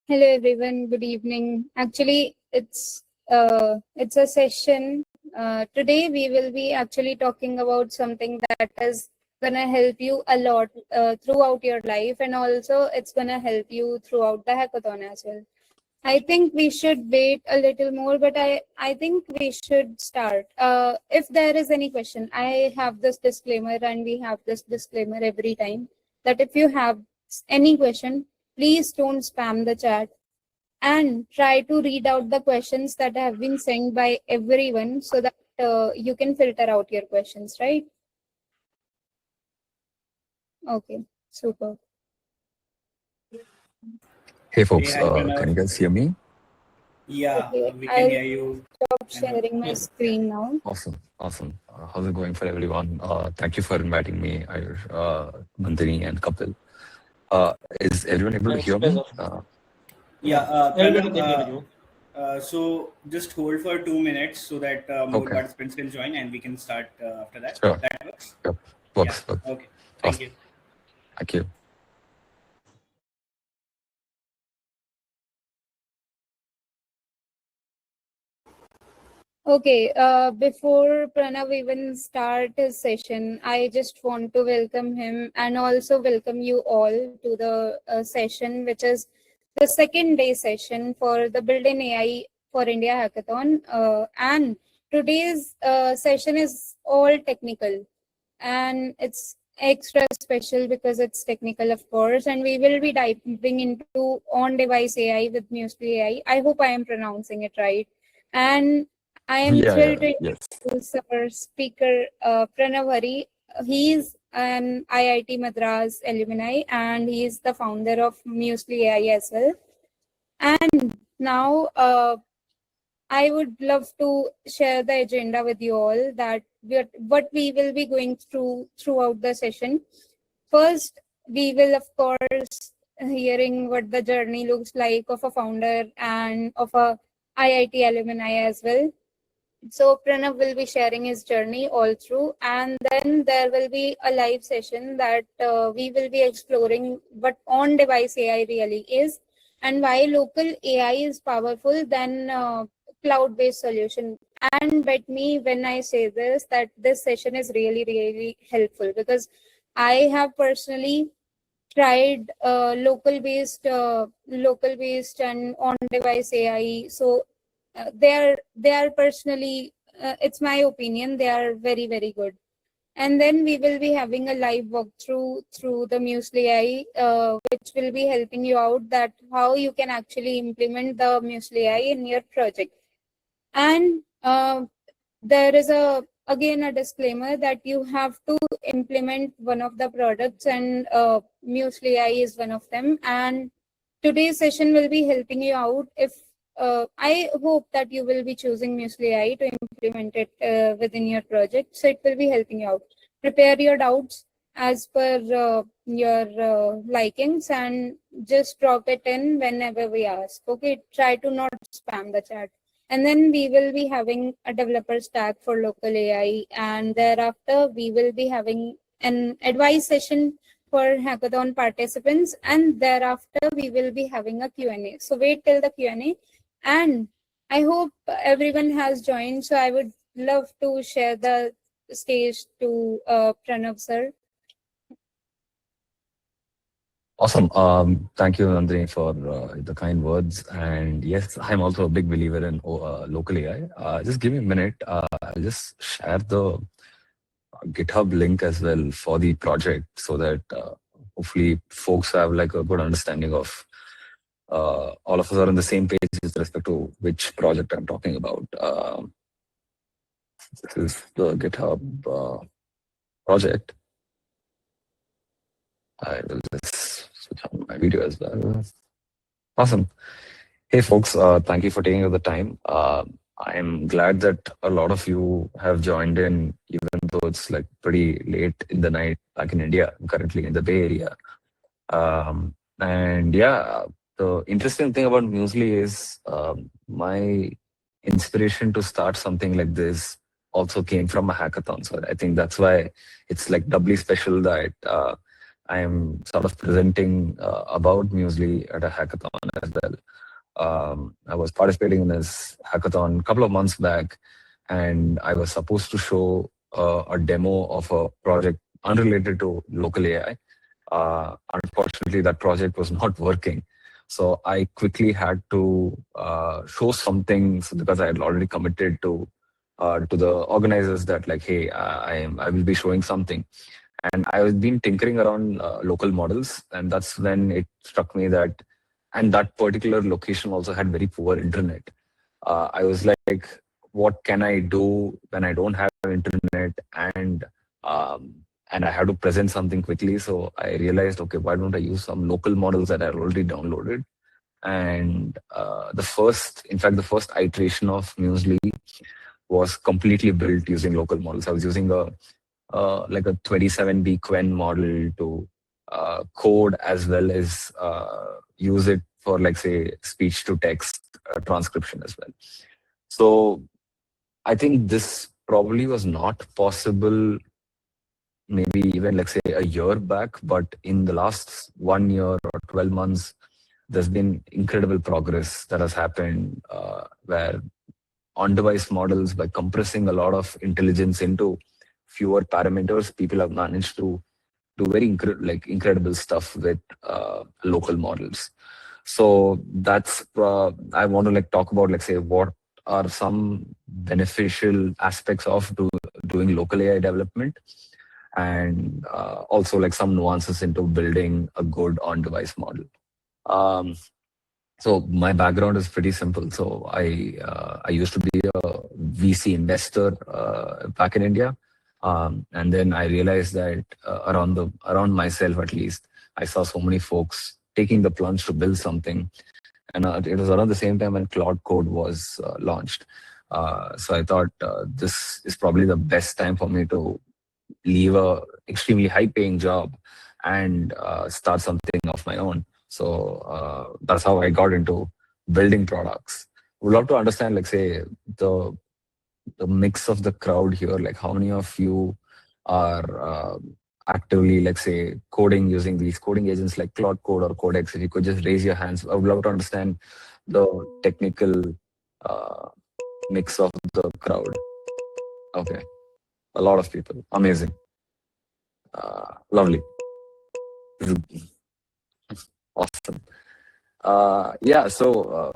Hello everyone, good evening. Actually, it's a session. Today we will be actually talking about something that is gonna help you a lot throughout your life, and also it's gonna help you throughout the hackathon as well. I think we should wait a little more, but I think we should start. If there is any question, I have this disclaimer, and we have this disclaimer every time that if you have any question, please don't spam the chat and try to read out the questions that have been sent by everyone so that you can filter out your questions, right? Okay, super. Hey folks, Hey, hi, Pranav. can you guys hear me? Yeah, Okay, we can I'll hear you. stop sharing my screen now. Awesome. How's it going for everyone? Thank you for inviting me, Nandini and Kapil. Is everyone able to hear me? Yeah, Everybody Pranav, can hear you. so just hold for 2 minutes so that more Okay. participants can join and we can start after that. Sure. That works? Yep. Works. Yeah, okay. Thank you. Thank you. Okay, before Pranav even start his session, I just want to welcome him and also welcome you all to the session, which is the second day session for the Build in AI for India Hackathon. And today's session is all technical, and it's extra special because it's technical, of course, and we will be diving into on-device AI with Muesli AI. I hope I am pronouncing it right. And I am thrilled to Yes. introduce our speaker, Pranav. He is an IIT Madras alumni and he is the founder of Muesli AI as well. And now I would love to share the agenda with you all that what we will be going throughout the session. First, we will, of course, hearing what the journey looks like of a founder and of a IIT alumni as well. So Pranav will be sharing his journey all through, and then there will be a live session that we will be exploring what on-device AI really is and why local AI is powerful than cloud-based solution. And bet me when I say this that this session is really helpful because I have personally tried local based and on device AI. So they are personally, it's my opinion, they are very good. And then we will be having a live walkthrough through the Muesli AI, which will be helping you out that how you can actually implement the Muesli AI in your project. And there is again a disclaimer that you have to implement one of the products, and Muesli AI is one of them. And today's session will be helping you out if I hope that you will be choosing Muesli AI to implement it within your project. So it will be helping you out. Prepare your doubts as per your likings and just drop it in whenever we ask. Okay, try to not spam the chat. And then we will be having a developer stack for local AI. And thereafter, we will be having an advice session for hackathon participants. And thereafter, we will be having a Q&A. So wait till the Q&A. And I hope everyone has joined. So I would love to share the stage to Pranav sir. Awesome. Thank you, Nandini, for the kind words. And yes, I'm also a big believer in local AI. Just give me a minute. I'll just share the GitHub link as well for the project so that hopefully folks have like a good understanding of all of us are on the same page with respect to which project I'm talking about. This is the GitHub project. I will just switch on my video as well. Awesome. Hey folks, thank you for taking the time. I'm glad that a lot of you have joined in, even though it's like pretty late in the night back in India. I'm currently in the Bay Area. And yeah, the interesting thing about Muesli is my inspiration to start something like this also came from a hackathon. So I think that's why it's like doubly special that I am sort of presenting about Muesli at a hackathon as well. I was participating in this hackathon a couple of months back, and I was supposed to show a demo of a project unrelated to local AI. Unfortunately, that project was not working. So I quickly had to show something because I had already committed to the organizers that like, hey, I will be showing something, and I was been tinkering around local models, and that's when it struck me that, and that particular location also had very poor internet. I was like, what can I do when I don't have internet, um, and I have to present something quickly? So I realized, okay, why don't I use some local models that I already downloaded? And in fact, the first iteration of Muesli was completely built using local models. I was using a like a 27B Quen model to code as well as use it for, like, say, speech to text transcription as well. So I think this probably was not possible maybe even, like, say, a year back, but in the last 1 year or 12 months, there's been incredible progress that has happened where on-device models, by compressing a lot of intelligence into fewer parameters, people have managed to do very incredible stuff with local models. So that's I want to like talk about, like, say, what are some beneficial aspects of doing local AI development, and also like some nuances into building a good on-device model. Um, so my background is pretty simple. So I used to be a VC investor back in India, and then I realized that around myself at least, I saw so many folks taking the plunge to build something, and it was around the same time when Cloud Code was launched. So I thought this is probably the best time for me to leave a extremely high-paying job and start something of my own. So that's how I got into building products. Would love to understand, like, say, the mix of the crowd here. Like, how many of you are actively, like, say, coding using these coding agents like Cloud Code or Codex? If you could just raise your hands, I would love to understand the technical uh, mix of the crowd. Okay, a lot of people. Amazing. Lovely. Awesome. Yeah, so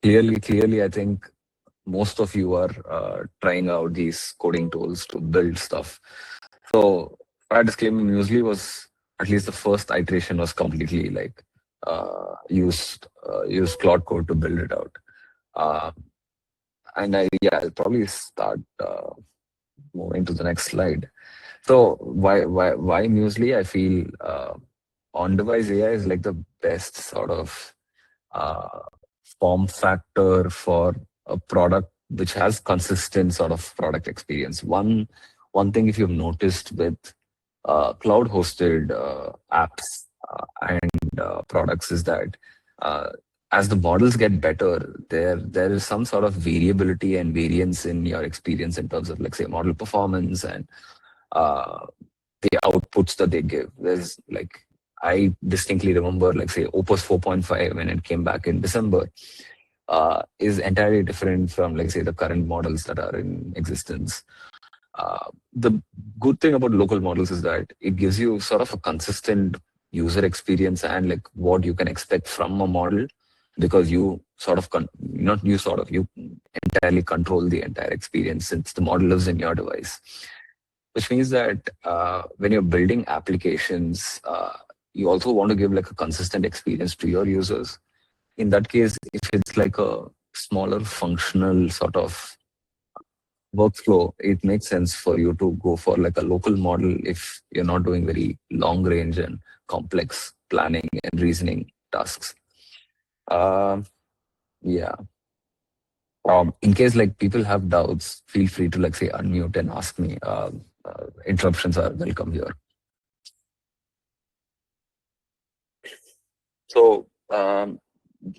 clearly, I think most of you are trying out these coding tools to build stuff. So, prior disclaimer, Muesli was, at least the first iteration was completely like used Cloud Code to build it out. Uh, and I'll probably start moving to the next slide. So why Muesli? I feel on-device AI is like the best sort of uh, form factor for a product which has consistent sort of product experience. One thing, if you've noticed with cloud-hosted apps and products, is that uh, as the models get better, there is some sort of variability and variance in your experience in terms of, like, say, model performance and uh, the outputs that they give. There's like, I distinctly remember, like, say, Opus 4.5 when it came back in December is entirely different from, like, say, the current models that are in existence. The good thing about local models is that it gives you sort of a consistent user experience and like what you can expect from a model, because you sort of not you sort of you entirely control the entire experience since the model lives in your device, which means that when you're building applications, you also want to give like a consistent experience to your users. In that case, if it's like a smaller functional sort of workflow, it makes sense for you to go for like a local model if you're not doing very long range and complex planning and reasoning tasks. Um, yeah. In case like people have doubts, feel free to, like, say, unmute and ask me. Interruptions are welcome here. So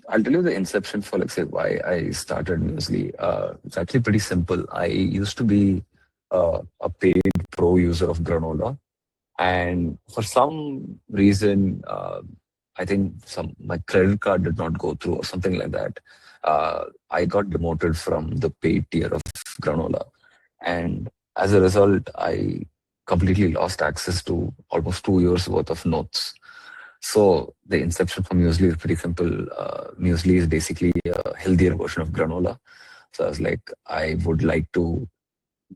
I'll tell you the inception for, like, say, why I started Muesli. It's actually pretty simple. I used to be a paid pro user of granola, And for some reason, I think my credit card did not go through or something like that. I got demoted from the paid tier of Granola, and as a result, I completely lost access to almost 2 years worth of notes. So the inception for Muesli is pretty simple. Muesli is basically a healthier version of granola. So I was like, I would like to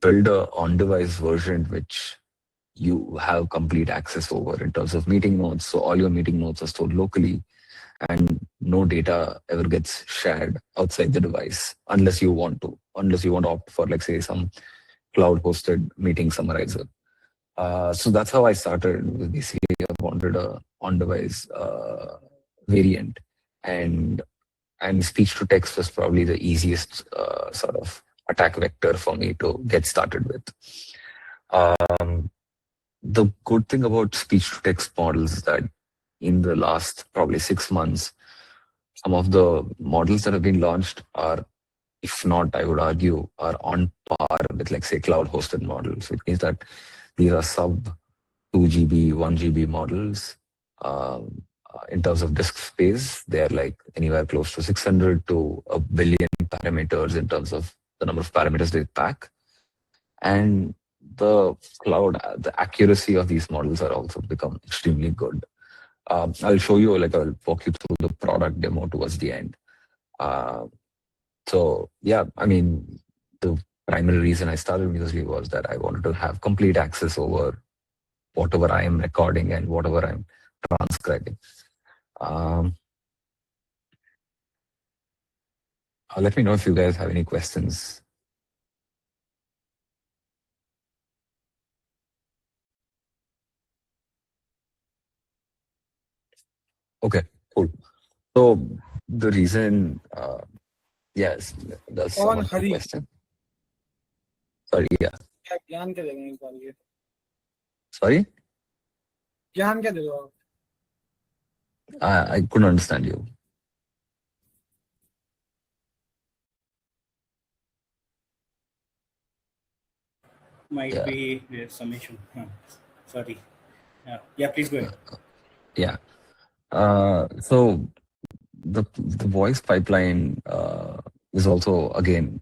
build a on-device version which you have complete access over in terms of meeting notes. So all your meeting notes are stored locally, and no data ever gets shared outside the device unless you want to, opt for, like, say, some cloud-hosted meeting summarizer. So that's how I started. Basically, I wanted a on-device variant, and speech to text was probably the easiest sort of attack vector for me to get started with. Um, the good thing about speech to text models is that in the last probably 6 months, some of the models that have been launched are, if not, I would argue, are on par with, like, say, cloud hosted models, which means that these are sub 2 GB, 1 GB models. In terms of disk space, they are like anywhere close to 600 to a billion parameters in terms of the number of parameters they pack. And the the accuracy of these models are also become extremely good. I'll show you, like, I'll walk you through the product demo towards the end. Uh, so yeah, I mean, the primary reason I started Muesli was that I wanted to have complete access over whatever I am recording and whatever I'm transcribing. Let me know if you guys have any questions. Okay, cool. So the reason, yes, that's someone have a question. Sorry, yeah. Sorry? I couldn't understand you. Might be there's some issue. Sorry. Yeah, please go ahead. Yeah. So the voice pipeline is also, again,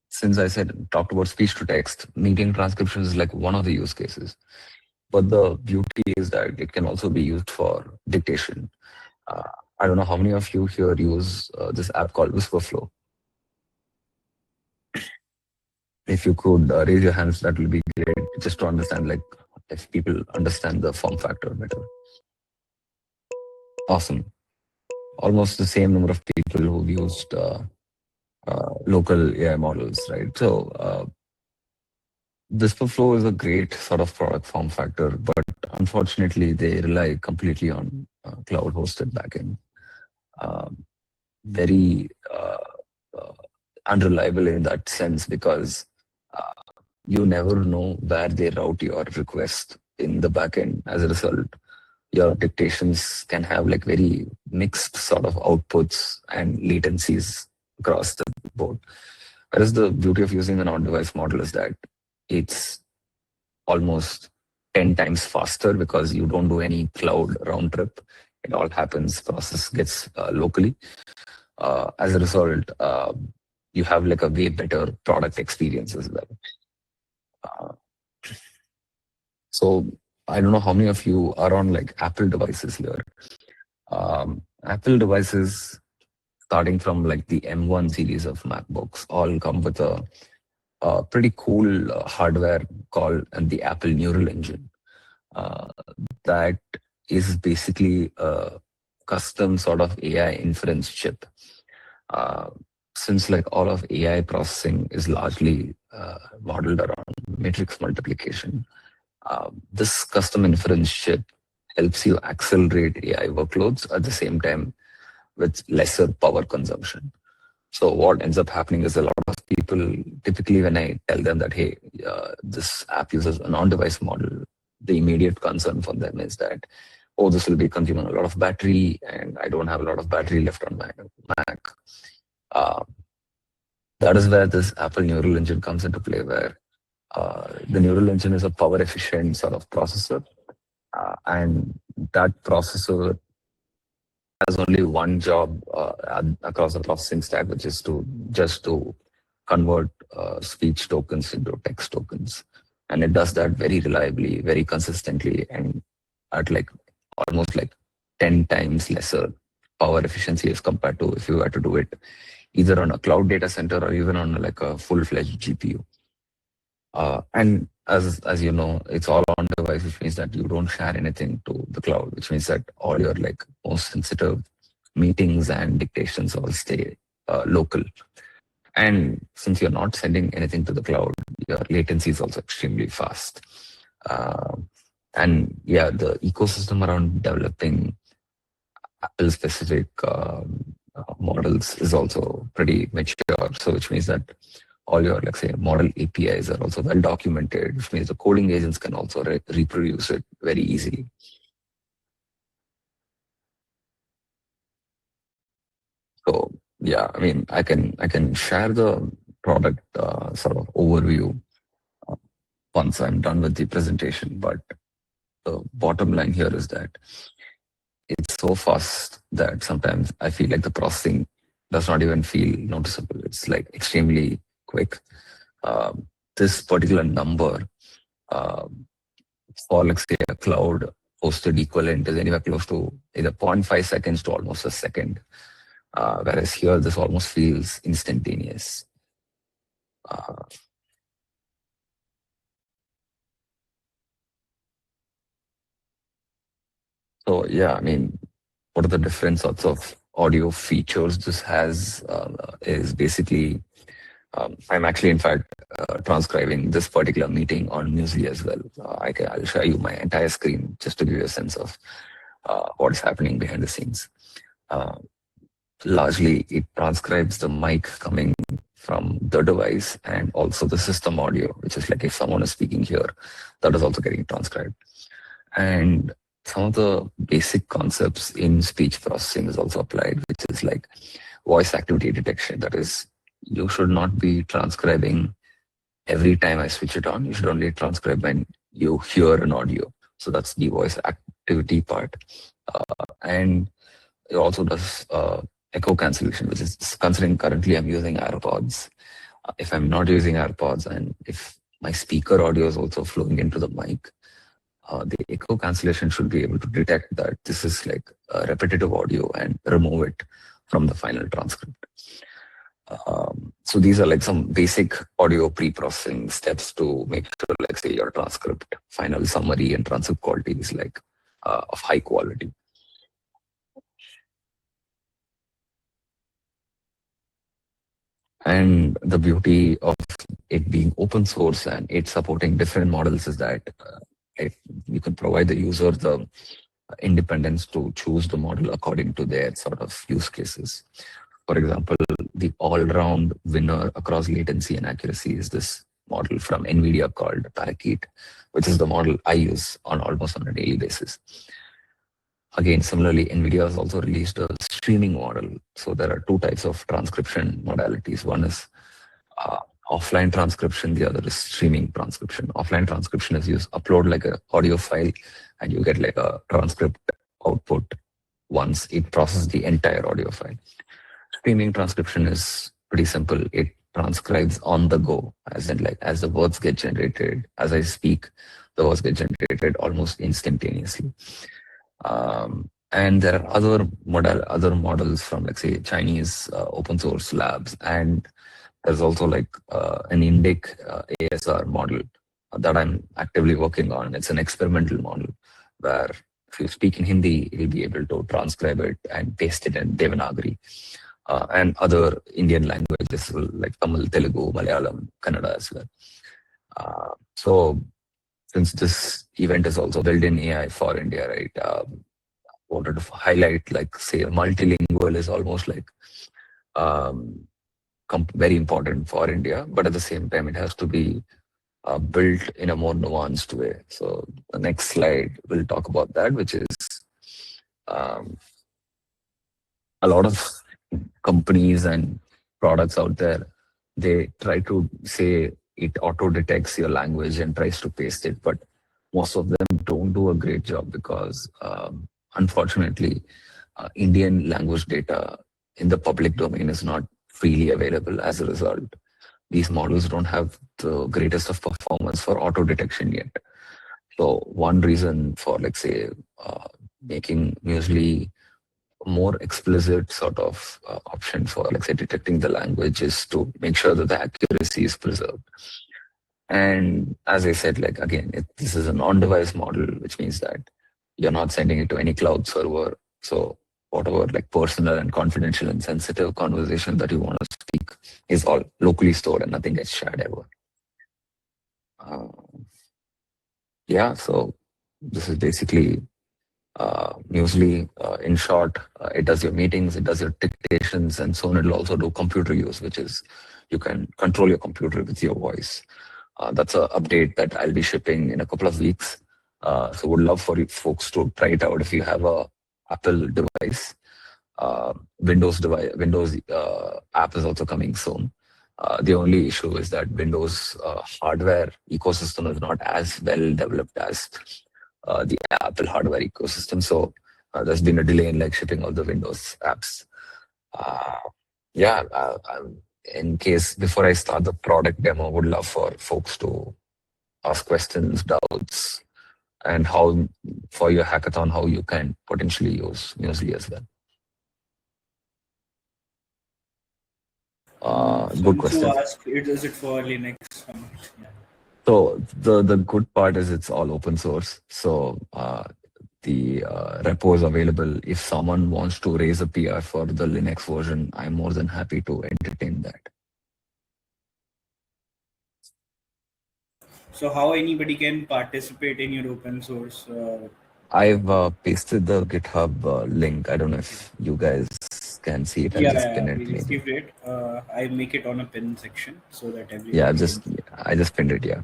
since I talked about speech to text, meeting transcription is like one of the use cases. But the beauty is that it can also be used for dictation. I don't know how many of you here use this app called Whisperflow. If you could raise your hands, that will be great, just to understand, like, if people understand the form factor better. Awesome. Almost the same number of people who've used local AI models, right? So Whisperflow is a great sort of product form factor, but unfortunately, they rely completely on cloud-hosted backend. Very unreliable in that sense, because you never know where they route your request in the backend. As a result, your dictations can have like very mixed sort of outputs and latencies across the board. Whereas the beauty of using an on-device model is that it's almost 10 times faster, because you don't do any cloud round trip. It all happens, process gets locally. As a result, you have like a way better product experience as well. So I don't know how many of you are on like Apple devices here. Apple devices, starting from like the M1 series of MacBooks, all come with a pretty cool hardware called the Apple Neural Engine. That is basically a custom sort of AI inference chip. Since like all of AI processing is largely modeled around matrix multiplication, this custom inference chip helps you accelerate AI workloads at the same time with lesser power consumption. So what ends up happening is a lot of people, typically when I tell them that, hey, this app uses a non-device model, the immediate concern for them is that, oh, this will be consuming a lot of battery and I don't have a lot of battery left on my Mac. That is where this Apple Neural Engine comes into play, where The neural engine is a power efficient sort of processor, and that processor has only one job across the processing stack, which is to convert speech tokens into text tokens. And it does that very reliably, very consistently, and at like almost like 10 times lesser power efficiency as compared to if you were to do it either on a cloud data center or even on like a full-fledged GPU. And as you know, it's all on device, which means that you don't share anything to the cloud, which means that all your like most sensitive meetings and dictations all stay local. And since you're not sending anything to the cloud, your latency is also extremely fast. And yeah, the ecosystem around developing Apple specific models is also pretty mature. So which means that all your, let's say, model APIs are also well documented, which means the coding agents can also reproduce it very easily. So yeah, I mean, I can share the product sort of overview once I'm done with the presentation. But the bottom line here is that it's so fast that sometimes I feel like the processing does not even feel noticeable. It's like extremely quick. This particular number for, let's say, a cloud hosted equivalent is anywhere close to either 0.5 seconds to almost a second. Whereas here, this almost feels instantaneous. So yeah, I mean, what are the different sorts of audio features this has is basically, I'm actually, in fact, transcribing this particular meeting on Muesli as well. I'll show you my entire screen just to give you a sense of what's happening behind the scenes. Largely, it transcribes the mic coming from the device and also the system audio, which is like if someone is speaking here, that is also getting transcribed. And some of the basic concepts in speech processing is also applied, which is like voice activity detection. That is, you should not be transcribing every time I switch it on. You should only transcribe when you hear an audio. So that's the voice activity part. And it also does echo cancellation, which is considering currently I'm using AirPods. If I'm not using AirPods and if my speaker audio is also flowing into the mic, the echo cancellation should be able to detect that this is like a repetitive audio and remove it from the final transcript. So these are like some basic audio pre-processing steps to make sure, like say, your transcript, final summary and transcript quality is like of high quality. And the beauty of it being open source and it supporting different models is that you can provide the user the independence to choose the model according to their sort of use cases. For example, the all-round winner across latency and accuracy is this model from NVIDIA called Parakeet, which is the model I use on almost on a daily basis. Again, similarly, NVIDIA has also released a streaming model. So there are two types of transcription modalities. One is offline transcription, the other is streaming transcription. Offline transcription is you upload like an audio file and you get like a transcript output once it processes the entire audio file. Streaming transcription is pretty simple. It transcribes on the go, as in like as the words get generated, as I speak, the words get generated almost instantaneously. And there are other models from, like say, Chinese open source labs, and there's also like an Indic ASR model that I'm actively working on. It's an experimental model where if you speak in Hindi, you'll be able to transcribe it and paste it in Devanagari. And other Indian languages like Tamil, Telugu, Malayalam, Kannada as well. So since this event is also built in AI for India, right? Wanted to highlight, like say, multilingual is almost like very important for India, but at the same time, it has to be built in a more nuanced way. So the next slide will talk about that, which is a lot of companies and products out there, they try to say it auto detects your language and tries to paste it, but most of them don't do a great job because unfortunately, Indian language data in the public domain is not freely available. As a result, these models don't have the greatest of performance for auto detection yet. So one reason for, like, say, making Muesli more explicit sort of option for, like, say, detecting the language is to make sure that the accuracy is preserved. And as I said, like, again, this is an on-device model, which means that you're not sending it to any cloud server. So whatever, like, personal and confidential and sensitive conversation that you want to speak is all locally stored and nothing gets shared ever. Yeah, so this is basically Muesli. In short, it does your meetings, it does your dictations, and soon it'll also do computer use, which is you can control your computer with your voice. That's an update that I'll be shipping in a couple of weeks. So would love for you folks to try it out if you have a Apple device. Windows app is also coming soon. The only issue is that Windows hardware ecosystem is not as well developed as the Apple hardware ecosystem. So there's been a delay in, like, shipping all the Windows apps. Yeah, in case before I start the product demo, would love for folks to ask questions, doubts, and how for your hackathon, how you can potentially use Muesli as well. Good question. Ask, is it for Linux? Yeah. So the good part is it's all open source. So the repo is available. If someone wants to raise a PR for the Linux version, I'm more than happy to entertain that. So how anybody can participate in your open source? I've pasted the GitHub link. I don't know if you guys can see it. I'll just pin it. We received it. I make it on a pin section so that everybody. Yeah, I just pinned it. Yeah.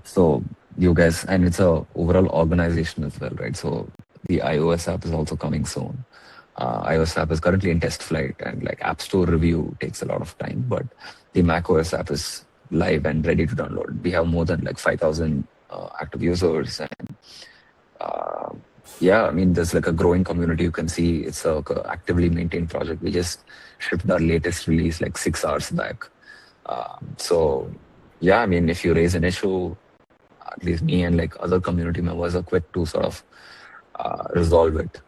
So you guys, and it's a overall organization as well, right? So the iOS app is also coming soon. iOS app is currently in test flight, and, like, App Store review takes a lot of time, but the macOS app is live and ready to download. We have more than, like, 5,000 active users, and yeah, I mean, there's, like, a growing community. You can see it's a actively maintained project. We just shipped our latest release like 6 hours back. So yeah, I mean, if you raise an issue, at least me and, like, other community members are quick to sort of resolve it.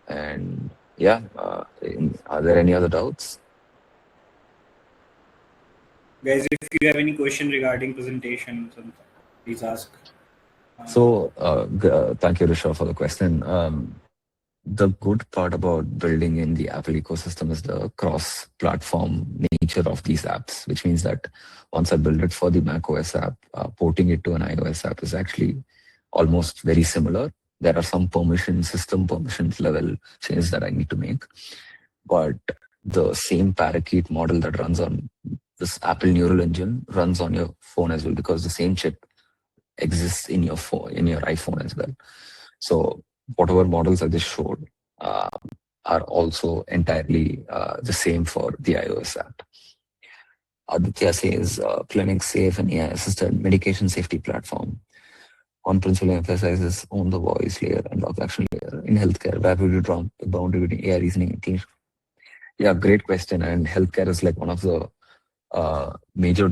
And yeah, are there any other doubts? Guys, if you have any question regarding presentation, please ask. So thank you, Rishabh, for the question. The good part about building in the Apple ecosystem is the cross-platform nature of these apps, which means that once I build it for the macOS app, porting it to an iOS app is actually almost very similar. There are some system permissions level changes that I need to make, but the same parakeet model that runs on this Apple Neural Engine runs on your phone as well, because the same chip exists in your phone, in your iPhone as well. So whatever models I just showed are also entirely the same for the iOS app. Aditya says, clinic safe and AI-assisted medication safety platform. On principle emphasizes on the voice layer and log action layer in healthcare. Where would you draw the boundary between AI reasoning and teams? Yeah, great question. And healthcare is, like, one of the major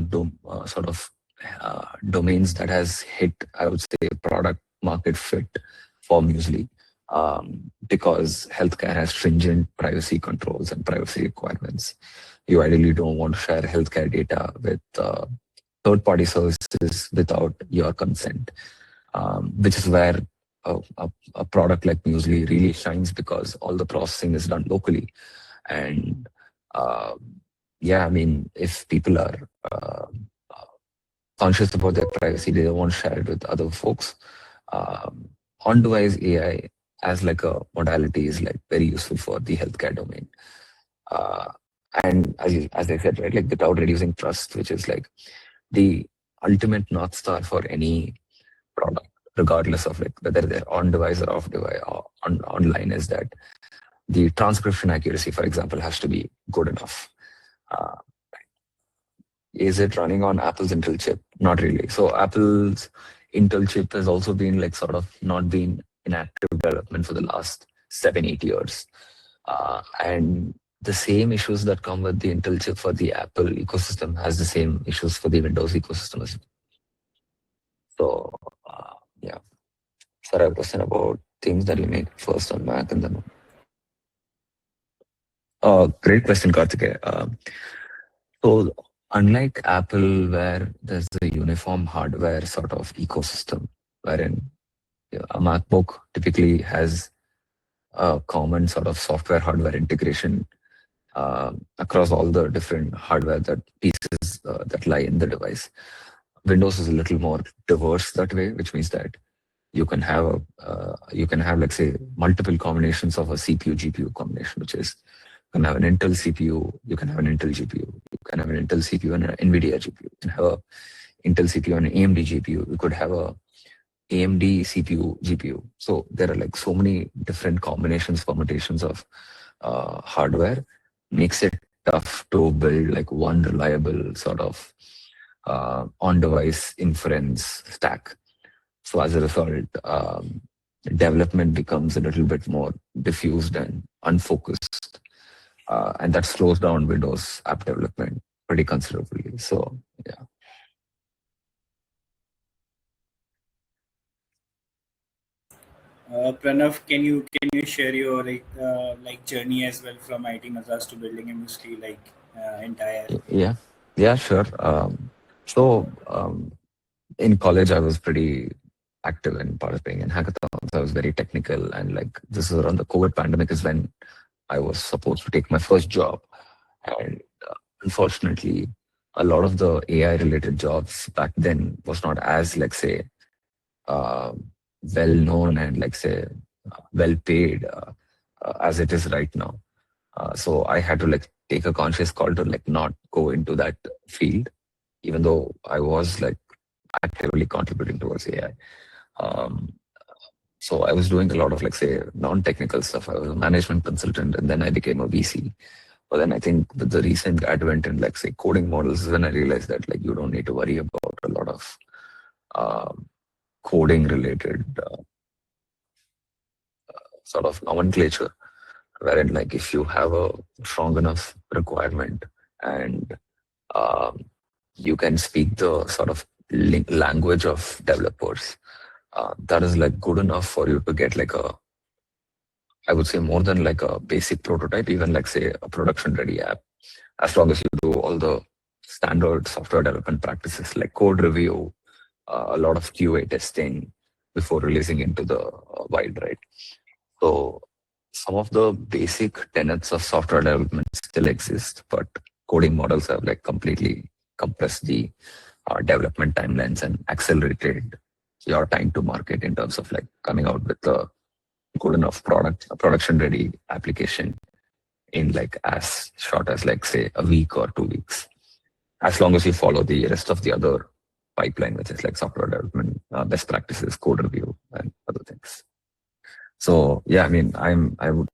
domains that has hit, I would say, product market fit for Muesli, because healthcare has stringent privacy controls and privacy requirements. You ideally don't want to share healthcare data with third-party services without your consent, which is where a product like Muesli really shines, because all the processing is done locally. And yeah, I mean, if people are conscious about their privacy, they don't want to share it with other folks. On-device AI as, like, a modality is, like, very useful for the healthcare domain. And as I said, right, like, without reducing trust, which is, like, the ultimate North Star for any product, regardless of, like, whether they're on-device or off-device or online, is that the transcription accuracy, for example, has to be good enough. is it running on Apple's Intel chip? Not really. So Apple's Intel chip has also been like sort of not been in active development for the last 7-8 years. And the same issues that come with the Intel chip for the Apple ecosystem has the same issues for the Windows ecosystem as well. So yeah. So I have a question about things that you make first on Mac and then. Great question, Karthikeya. So unlike Apple, where there's a uniform hardware sort of ecosystem, wherein a MacBook typically has a common sort of software hardware integration across all the different hardware that pieces that lie in the device. Windows is a little more diverse that way, which means that you can have let's say multiple combinations of a CPU GPU combination, which is you can have an Intel CPU, you can have an Intel GPU, you can have an Intel CPU and an NVIDIA GPU, you can have a Intel CPU and an AMD GPU, you could have a AMD CPU GPU. So there are like so many different combinations, permutations of hardware, makes it tough to build like one reliable sort of on-device inference stack. So as a result, development becomes a little bit more diffused and unfocused. And that slows down Windows app development pretty considerably. So yeah. Pranav, can you share your like journey as well from IT Madras to building a Muesli entire? Yeah, sure. In college, I was pretty active in participating in hackathons. I was very technical, and like this is around the COVID pandemic is when I was supposed to take my first job, and unfortunately, a lot of the AI related jobs back then was not as like say well known and like say well paid as it is right now. So I had to like take a conscious call to like not go into that field, even though I was like actively contributing towards AI. So I was doing a lot of like say non-technical stuff. I was a management consultant, and then I became a VC. But then I think with the recent advent in like say coding models is when I realized that like you don't need to worry about a lot of coding related sort of nomenclature, wherein like if you have a strong enough requirement and you can speak the sort of language of developers, that is like good enough for you to get like I would say more than like a basic prototype, even like say a production ready app, as long as you do all the standard software development practices like code review, a lot of QA testing before releasing into the wild, right? So some of the basic tenets of software development still exist, but coding models have like completely compressed the development timelines and accelerated your time to market in terms of like coming out with a good enough product, a production ready application in like as short as like say a week or 2 weeks, as long as you follow the rest of the other pipeline, which is like software development, best practices, code review, and other things. So yeah, I mean, I would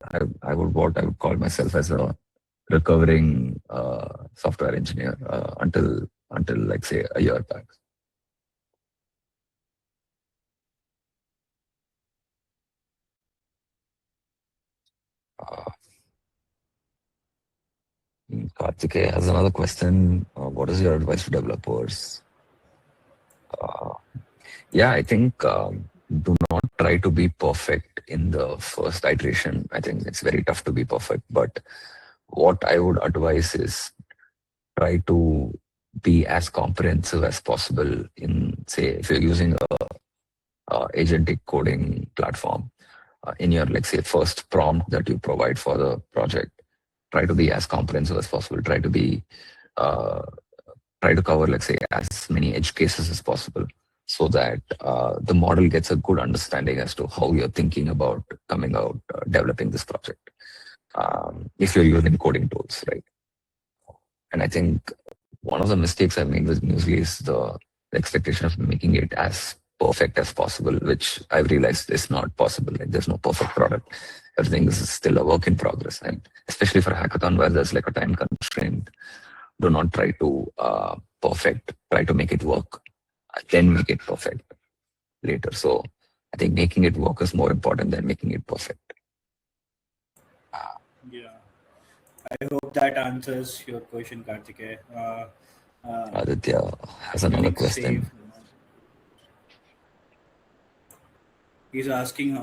call myself as a recovering software engineer until like say a year back. Karthikeya has another question. What is your advice to developers? Yeah, I think do not try to be perfect in the first iteration. I think it's very tough to be perfect, but what I would advise is try to be as comprehensive as possible in, say, if you're using a agentic coding platform, in your, like, say, first prompt that you provide for the project, try to be as comprehensive as possible. Try to cover, like, say, as many edge cases as possible, so that the model gets a good understanding as to how you're thinking about coming out, developing this project. If you're using coding tools, right? And I think one of the mistakes I've made with Muesli is the expectation of making it as perfect as possible, which I've realized is not possible. Like, there's no perfect product. Everything is still a work in progress. And especially for hackathon, where there's like a time constraint, do not try to perfect, try to make it work, then make it perfect later. So I think making it work is more important than making it perfect. Yeah, I hope that answers your question, Karthikeya. Aditya has another Unique save. question. He's asking,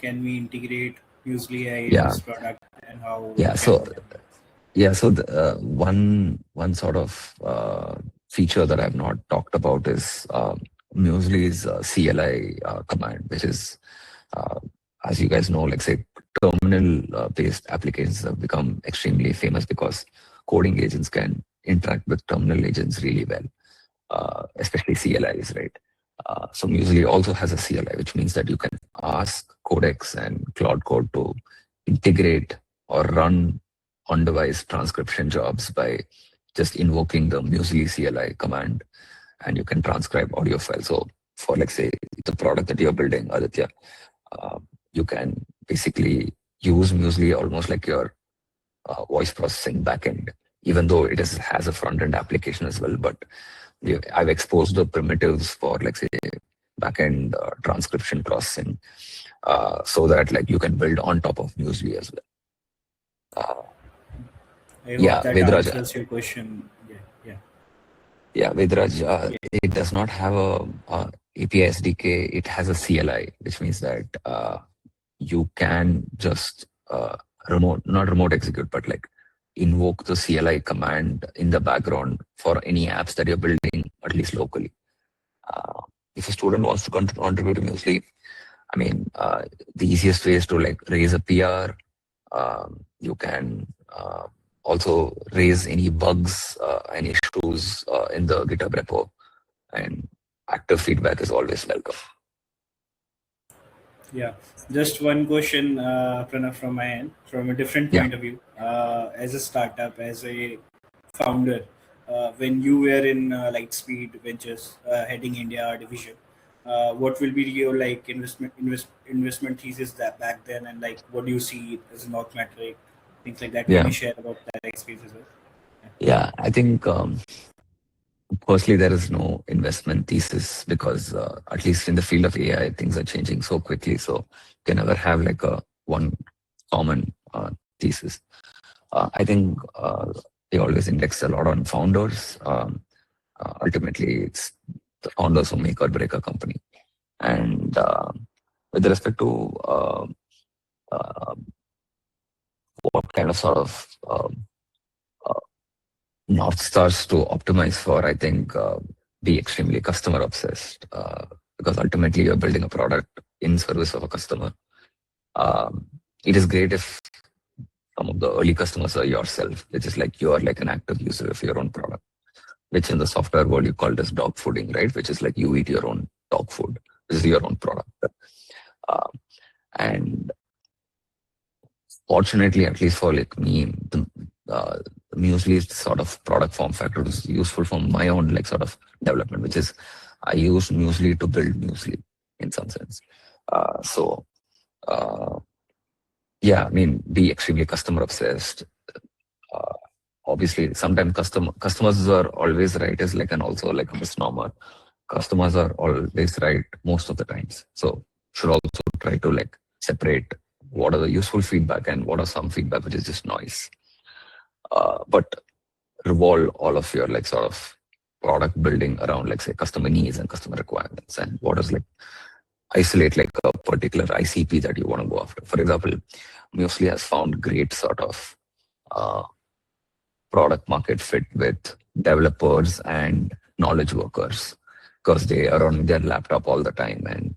can we integrate Muesli AI in Yeah, this product and how yeah. it can So be done? one sort of feature that I've not talked about is Muesli's CLI command, which is, uh, as you guys know, like say terminal based applications have become extremely famous because coding agents can interact with terminal agents really well, especially CLIs, right? So Muesli also has a CLI, which means that you can ask Codex and Cloud Code to integrate or run on-device transcription jobs by just invoking the Muesli CLI command, and you can transcribe audio files. So for, like, say, the product that you're building, Aditya, uh, you can basically use Muesli almost like your voice processing backend, even though has a front-end application as well. But I've exposed the primitives for, like, say, backend transcription processing, so that like you can build on top of Muesli as well. I hope Yeah, that Vedraj. answers your question. Yeah. Yeah, Vedraj, Yeah. it does not have a API SDK. It has a CLI, which means that you can just not remote execute, but like invoke the CLI command in the background for any apps that you're building, at least locally. If a student wants to contribute to Muesli, I mean, the easiest way is to like raise a PR. You can also raise any bugs and issues in the GitHub repo, and active feedback is always welcome. Yeah. Just one question, Pranav, from my end, from a different Yeah. point of view. As a startup, as a founder, when you were in Lightspeed Ventures, heading India division, what will be your like investment thesis that back then, and like what do you see as an org metric, things like that? Can Yeah. you share about that experience as well? Yeah, I think firstly, there is no investment thesis because at least in the field of AI, things are changing so quickly. So you can never have like a one common thesis. I think they always index a lot on founders. Ultimately, it's the founders who make or break a company. And with respect to what kind of sort of North Stars to optimize for, I think be extremely customer obsessed, because ultimately you're building a product in service of a customer. It is great if some of the early customers are yourself, which is like you are like an active user of your own product, which in the software world you call it as dog fooding, right? Which is like you eat your own dog food. This is your own product. And fortunately, at least for like me, the Muesli sort of product form factor is useful for my own like sort of development, which is I use Muesli to build Muesli in some sense. So yeah, I mean, be extremely customer obsessed. Uh, Obviously, sometimes customers are always right is like and also like a misnomer. Customers are always right most of the times. So should also try to like separate what are the useful feedback and what are some feedback which is just noise. But revolve all of your like sort of product building around like say customer needs and customer requirements and what is like isolate like a particular ICP that you want to go after. For example, Muesli has found great sort of uh, product market fit with developers and knowledge workers because they are on their laptop all the time and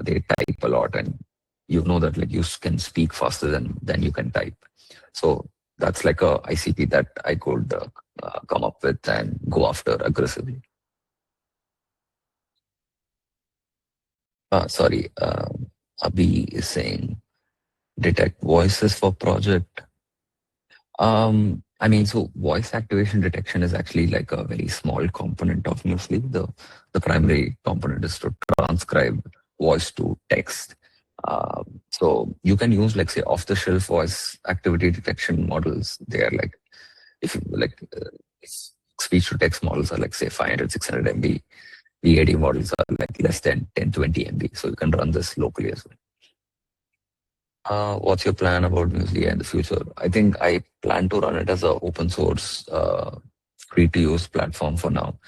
they type a lot, and you know that like you can speak faster than you can type. So that's like a ICP that I could come up with and go after aggressively. Sorry, Abhi is saying detect voices for project. I mean, so voice activation detection is actually like a very small component of Muesli. The primary component is to transcribe voice to text. So you can use like say off-the-shelf voice activity detection models. They are like if you like speech to text models are like say 500, 600 MB. The AD models are like less than 10, 20 MB. So you can run this locally as well. What's your plan about Muesli in the future? I think I plan to run it as an open source, free to use platform for now.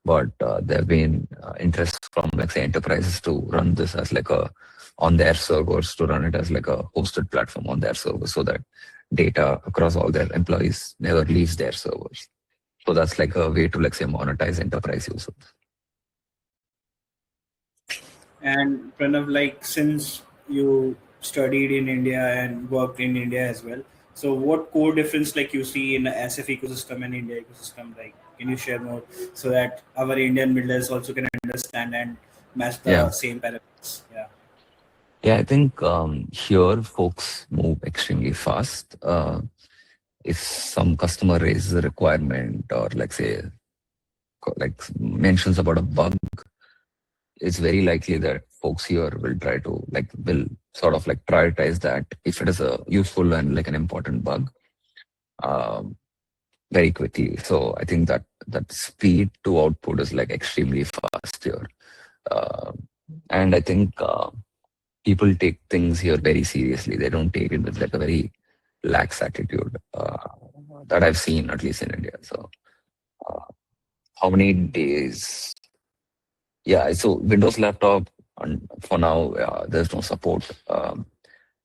But there have been interest from like say enterprises to run this as like a on their servers, to run it as like a hosted platform on their servers, so that data across all their employees never leaves their servers. So that's like a way to like say monetize enterprise users. And Pranav, like since you studied in India and worked in India as well, so what core difference like you see in the SF ecosystem and India ecosystem? Like, can you share more so that our Indian builders also can understand and match the Yeah. same parameters? Yeah. Yeah, I think here folks move extremely fast. If some customer raises a requirement or like say like mentions about a bug, it's very likely that folks here will try to like will sort of like prioritize that if it is a useful and like an important bug very quickly. So I think that that speed to output is like extremely fast here. And I think people take things here very seriously. They don't take it with like a very lax attitude that I've seen, at least in India. So how many days? Yeah, so Windows laptop, and for now, there's no support.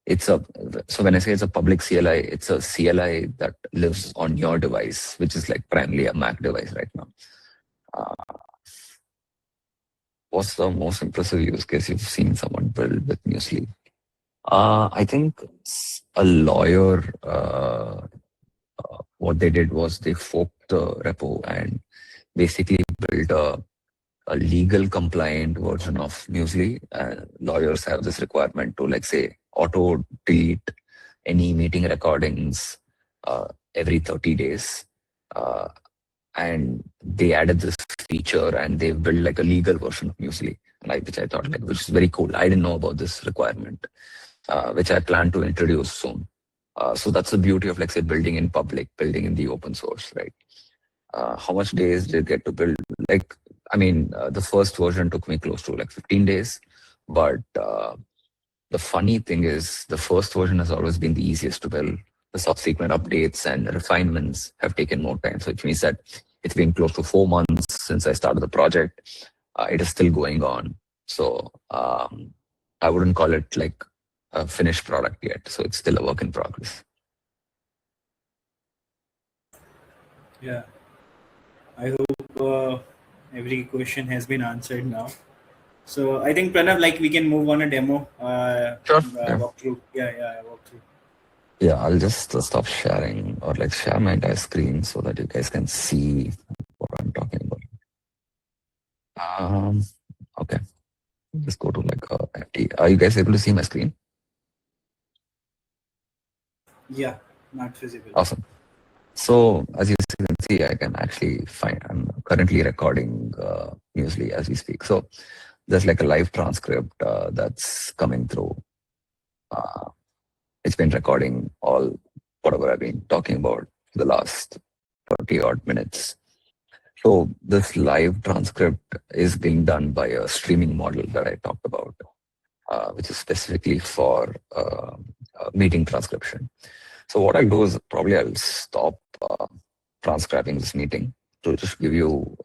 It's a so when I say it's a public CLI, it's a CLI that lives on your device, which is like primarily a Mac device right now. What's the most impressive use case you've seen someone build with Muesli? I think a lawyer, what they did was they forked the repo and basically built a legal compliant version of Muesli. Lawyers have this requirement to like say auto delete any meeting recordings every 30 days. And they added this feature and they built like a legal version of Muesli, like which I thought like which is very cool. I didn't know about this requirement, which I plan to introduce soon. So that's the beauty of like say building in public, building in the open source, right? How much days did you get to build? Like, I mean, the first version took me close to like 15 days, but the funny thing is the first version has always been the easiest to build. The subsequent updates and refinements have taken more time. So it means that it's been close to 4 months since I started the project. It is still going on. So I wouldn't call it like a finished product yet. So it's still a work in progress. Yeah. I hope every question has been answered now. So I think Pranav, like we can move on a demo. Sure. Yeah. Walkthrough. Yeah, walkthrough. Yeah, I'll just stop sharing or like share my entire screen so that you guys can see what I'm talking about. Okay, just go to like empty. Are you guys able to see my screen? Yeah, not visible. Awesome. So as you can see, I can actually find, I'm currently recording Muesli as we speak. So there's like a live transcript that's coming through. It's been recording all whatever I've been talking about for the last 30 odd minutes. So this live transcript is being done by a streaming model that I talked about, which is specifically for meeting transcription. So what I'll do is probably I'll stop transcribing this meeting to just give you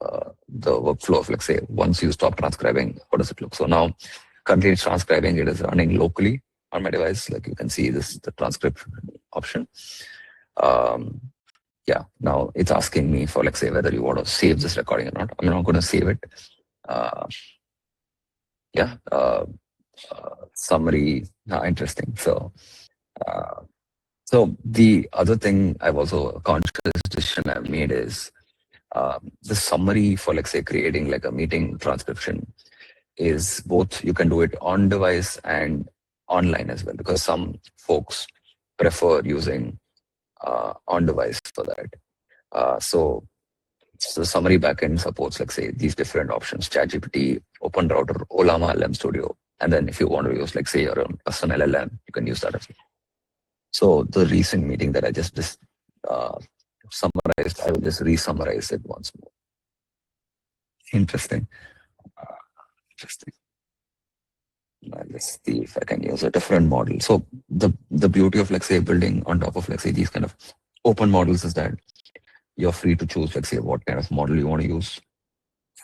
the workflow of, like, say, once you stop transcribing, what does it look? So now currently it's transcribing, it is running locally on my device. Like you can see, this is the transcription option. Yeah, now it's asking me for, like, say, whether you want to save this recording or not. I'm not going to save it. Yeah, summary, interesting. So the other thing I've also, a conscious decision I've made is the summary for, like, say, creating like a meeting transcription is both, you can do it on device and online as well, because some folks prefer using on device for that. So the summary backend supports, like, say, these different options: ChatGPT, OpenRouter, Olama LM Studio. And then if you want to use, like, say, your own custom LLM, you can use that as well. So the recent meeting that I just summarized. I will just re-summarize it once more. Interesting. Interesting. Let's see if I can use a different model. So the beauty of, like, say, building on top of, like, say, these kind of open models is that you're free to choose, like, say, what kind of model you want to use.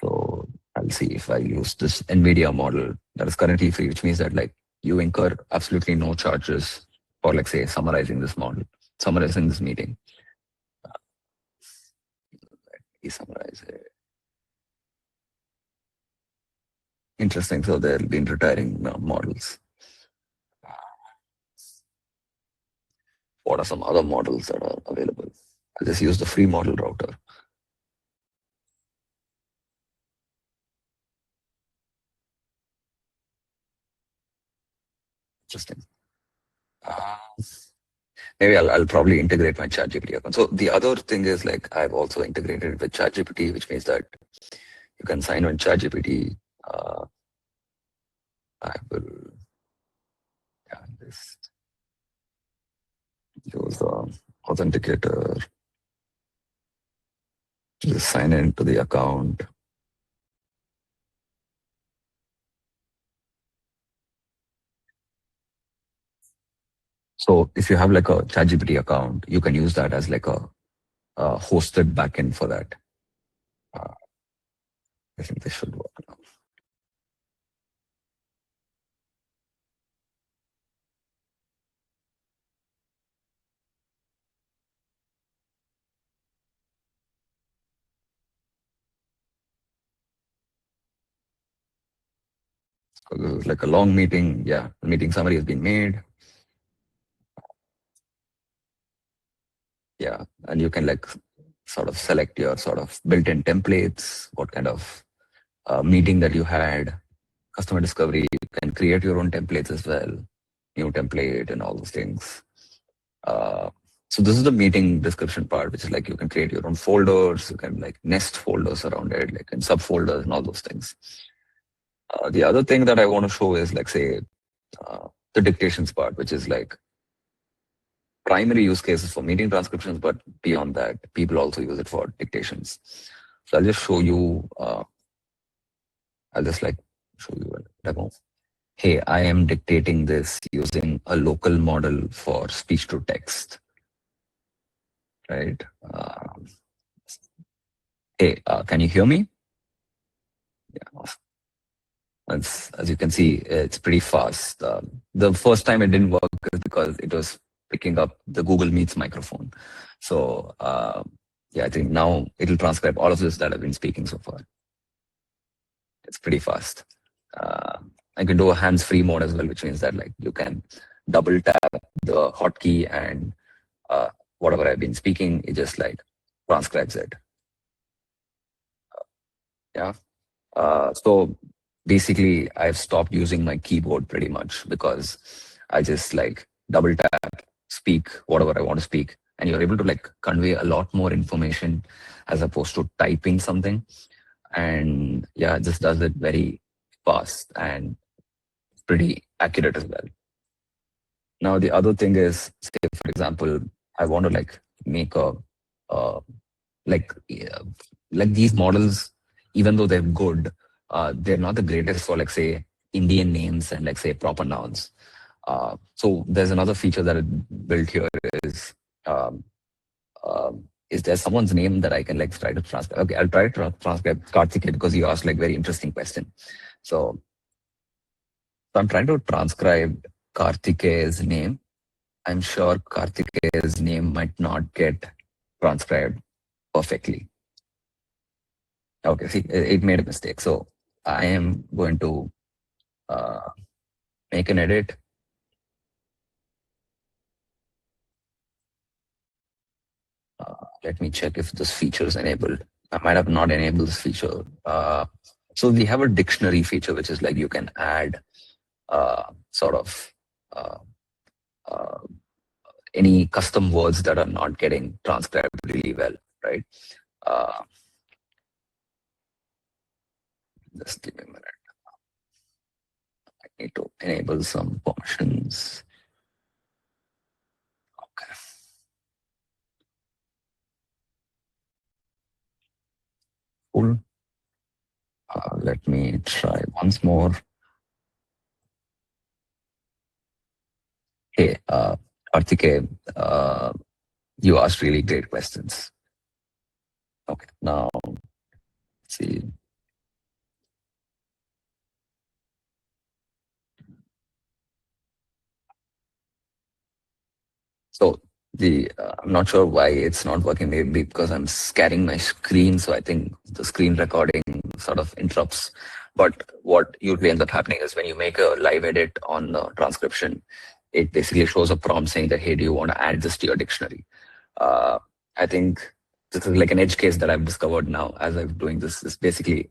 So I'll see if I use this NVIDIA model that is currently free, which means that, like, you incur absolutely no charges for, like, say, summarizing this model, summarizing this meeting. Let me summarize it. Interesting. So they'll be retiring models. What are some other models that are available? I'll just use the free model router. Interesting. Maybe I'll probably integrate my ChatGPT account. So the other thing is, like, I've also integrated with ChatGPT, which means that you can sign on ChatGPT. I will just use the authenticator. Just sign into the account. So if you have, like, a ChatGPT account, you can use that as, like, a hosted backend for that. I think this should work now. So this is like a long meeting. Yeah, the meeting summary has been made. Yeah, and you can, like, sort of select your sort of built-in templates, what kind of meeting that you had, customer discovery. You can create your own templates as well, new template and all those things. So this is the meeting description part, which is like you can create your own folders, you can, like, nest folders around it, like in subfolders and all those things. The other thing that I want to show is, like, say, the dictations part, which is like primary use cases for meeting transcriptions, but beyond that, people also use it for dictations. So I'll just show you, I'll just, like, show you a demo. Hey, I am dictating this using a local model for speech to text, right? Hey, can you hear me? Yeah. As you can see, it's pretty fast. The first time it didn't work is because it was picking up the Google Meets microphone. So yeah, I think now it'll transcribe all of this that I've been speaking so far. It's pretty fast. I can do a hands-free mode as well, which means that, like, you can double tap the hotkey and whatever I've been speaking, it just, like, transcribes it. Yeah. So basically, I've stopped using my keyboard pretty much because I just, like, double tap, speak whatever I want to speak, and you're able to, like, convey a lot more information as opposed to typing something. And yeah, it just does it very fast and pretty accurate as well. Now, the other thing is, say, for example, I want to, like, make a, like, like these models, even though they're good, they're not the greatest for, like, say, Indian names and, like, say, proper nouns. So there's another feature that I built here um, is there someone's name that I can, like, try to transcribe? Okay, I'll try to transcribe Karthikeyan because you asked, like, very interesting question. So I'm trying to transcribe Karthikeyan's name. I'm sure Karthikeyan's name might not get transcribed perfectly. Okay, see, it made a mistake. So I am going to make an edit. Let me check if this feature is enabled. I might have not enabled this feature. So we have a dictionary feature, which is like you can add sort of uh, any custom words that are not getting transcribed really well, right? Just give me a minute. I need to enable some permissions. Okay. Cool. Let me try once more. Hey, Karthike, you asked really great questions. Okay, now let's see. So I'm not sure why it's not working. Maybe because I'm scanning my screen, so I think the screen recording sort of interrupts. But what usually ends up happening is when you make a live edit on the transcription, it basically shows a prompt saying that, hey, do you want to add this to your dictionary? I think this is like an edge case that I've discovered now as I'm doing this. Is basically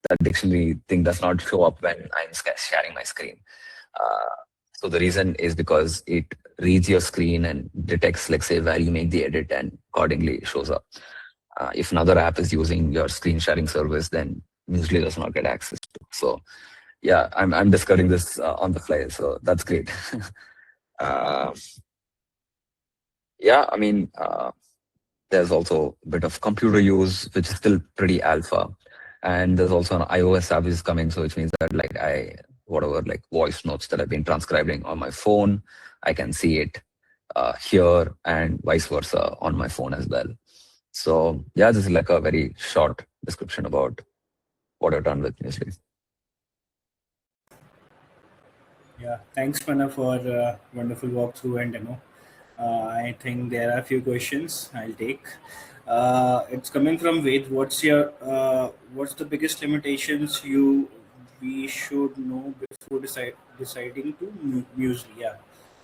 that dictionary thing does not show up when I'm sharing my screen. So the reason is because it reads your screen and detects, like, say, where you make the edit and accordingly shows up. If another app is using your screen sharing service, then Muesli does not get access to. So yeah, I'm discovering this on the fly. So that's great. Yeah, I mean, there's also a bit of computer use, which is still pretty alpha. And there's also an iOS app which is coming. So which means that like whatever like voice notes that I've been transcribing on my phone, I can see it here and vice versa on my phone as well. So yeah, this is like a very short description about what I've done with Muesli. Yeah, thanks, Pranav, for wonderful walkthrough and demo. I think there are a few questions I'll take. It's coming from Ved. What's the biggest limitations we should know before deciding to Muesli? Yeah,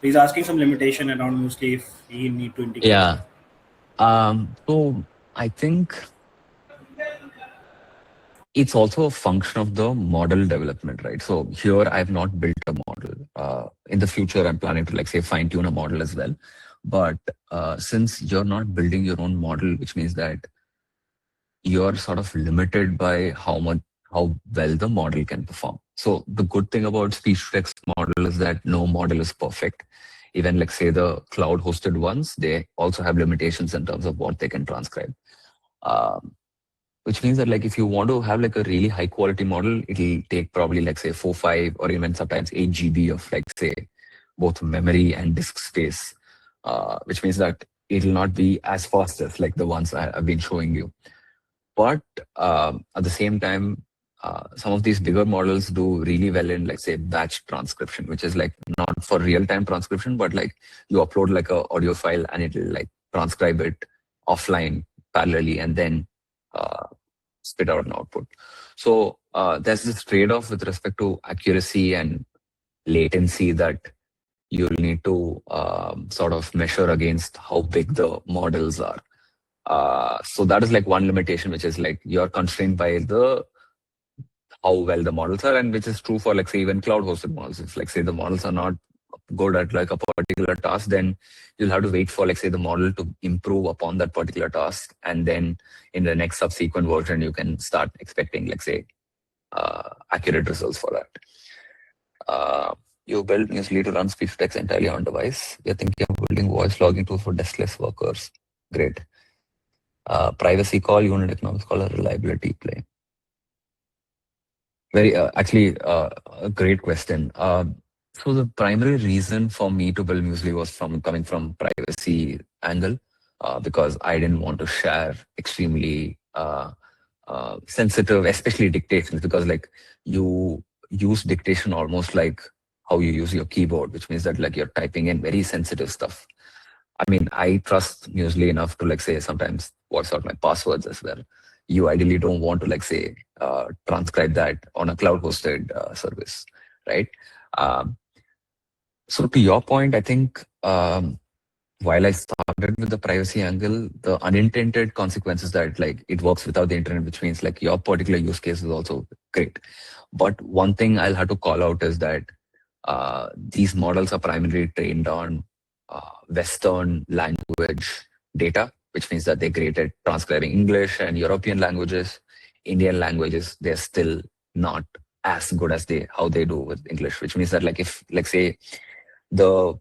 he's asking some limitation around Muesli if he need to integrate. Yeah. So I think it's also a function of the model development, right? So here I've not built a model. In the future, I'm planning to, like, say, fine tune a model as well. But since you're not building your own model, which means that you're sort of limited by how well the model can perform. So the good thing about speech to text model is that no model is perfect. Even, like, say, the cloud hosted ones, they also have limitations in terms of what they can transcribe. Which means that, like, if you want to have like a really high quality model, it'll take probably, like, say, 4, 5, or even sometimes 8 GB of, like, say, both memory and disk space. Which means that it'll not be as fast as like the ones I've been showing you. But at the same time, some of these bigger models do really well in, like, say, batch transcription, which is like not for real-time transcription, but like you upload like a audio file and it'll like transcribe it offline parallelly and then spit out an output. So there's this trade-off with respect to accuracy and latency that you'll need to sort of measure against how big the models are. So that is like one limitation, which is like you're constrained by the how well the models are, and which is true for, like, say, even cloud hosted models. If, like, say, the models are not good at like a particular task, then you'll have to wait for, like, say, the model to improve upon that particular task, and then in the next subsequent version you can start expecting, like, say, accurate results for that. You build Muesli to run speech to text entirely on device. You're thinking of building voice logging tool for deskless workers. Great. Privacy call, unit economics call, a reliability play. Very actually a great question. So the primary reason for me to build Muesli was coming from privacy angle, because I didn't want to share extremely sensitive, especially dictations, because like you use dictation almost like how you use your keyboard, which means that like you're typing in very sensitive stuff. I mean, I trust Muesli enough to, like, say, sometimes voice out my passwords as well. You ideally don't want to, like, say, transcribe that on a cloud hosted service, right? So to your point, I think while I started with the privacy angle, the unintended consequences that, like, it works without the internet, which means like your particular use case is also great. But one thing I'll have to call out is that these models are primarily trained on Western language data, which means that they're great at transcribing English and European languages. Indian languages, they're still not as good as how they do with English, which means that, like, if, like, say, the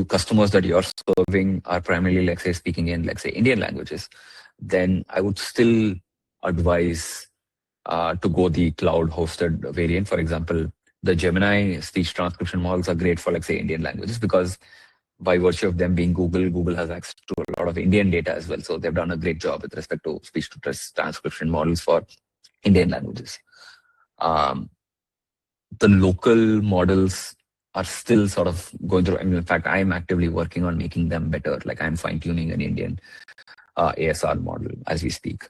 customers that you're serving are primarily, like, say, speaking in, like, say, Indian languages, then I would still advise to go the cloud hosted variant. For example, the Gemini speech transcription models are great for, like, say, Indian languages, because by virtue of them being Google, Google has access to a lot of Indian data as well. So they've done a great job with respect to speech to text transcription models for Indian languages. The local models are still sort of going through. I mean, in fact, I'm actively working on making them better. Like, I'm fine tuning an Indian ASR model as we speak.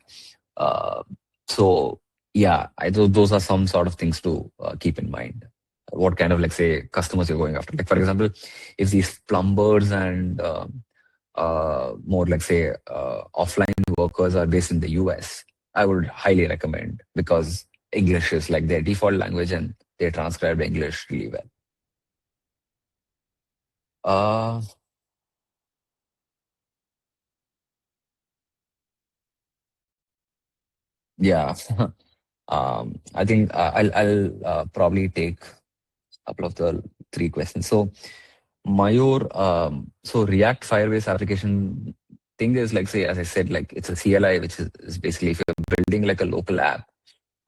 So yeah, those are some sort of things to keep in mind. What kind of, like, say, customers you're going after? Like, for example, if these plumbers and more, like, say, offline workers are based in the US, I would highly recommend, because English is like their default language and they transcribe English really well. Yeah, I think I'll probably take a couple of the three questions. So Mayur, so React Firebase application thing is, like, say, as I said, like, it's a CLI, which is basically if you're building like a local app,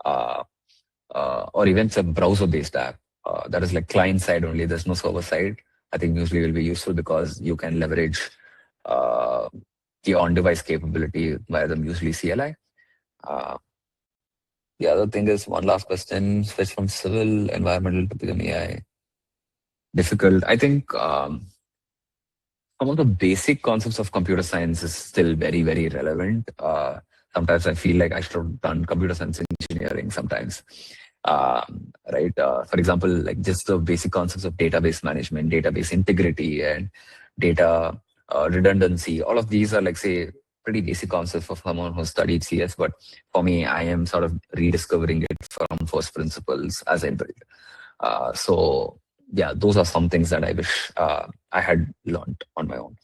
or even it's a browser-based app that is like client side only. There's no server side. I think Muesli will be useful because you can leverage the on-device capability via the Muesli CLI. The other thing is, one last question: switch from civil environmental to become AI. Difficult. I think some of the basic concepts of computer science is still very, very relevant. Sometimes I feel like I should have done computer science engineering sometimes. Right. For example, like, just the basic concepts of database management, database integrity, and data redundancy. All of these are, like, say, pretty basic concepts for someone who studied CS. But for me, I am sort of rediscovering it from first principles as I build. So yeah, those are some things that I wish I had learned on my own.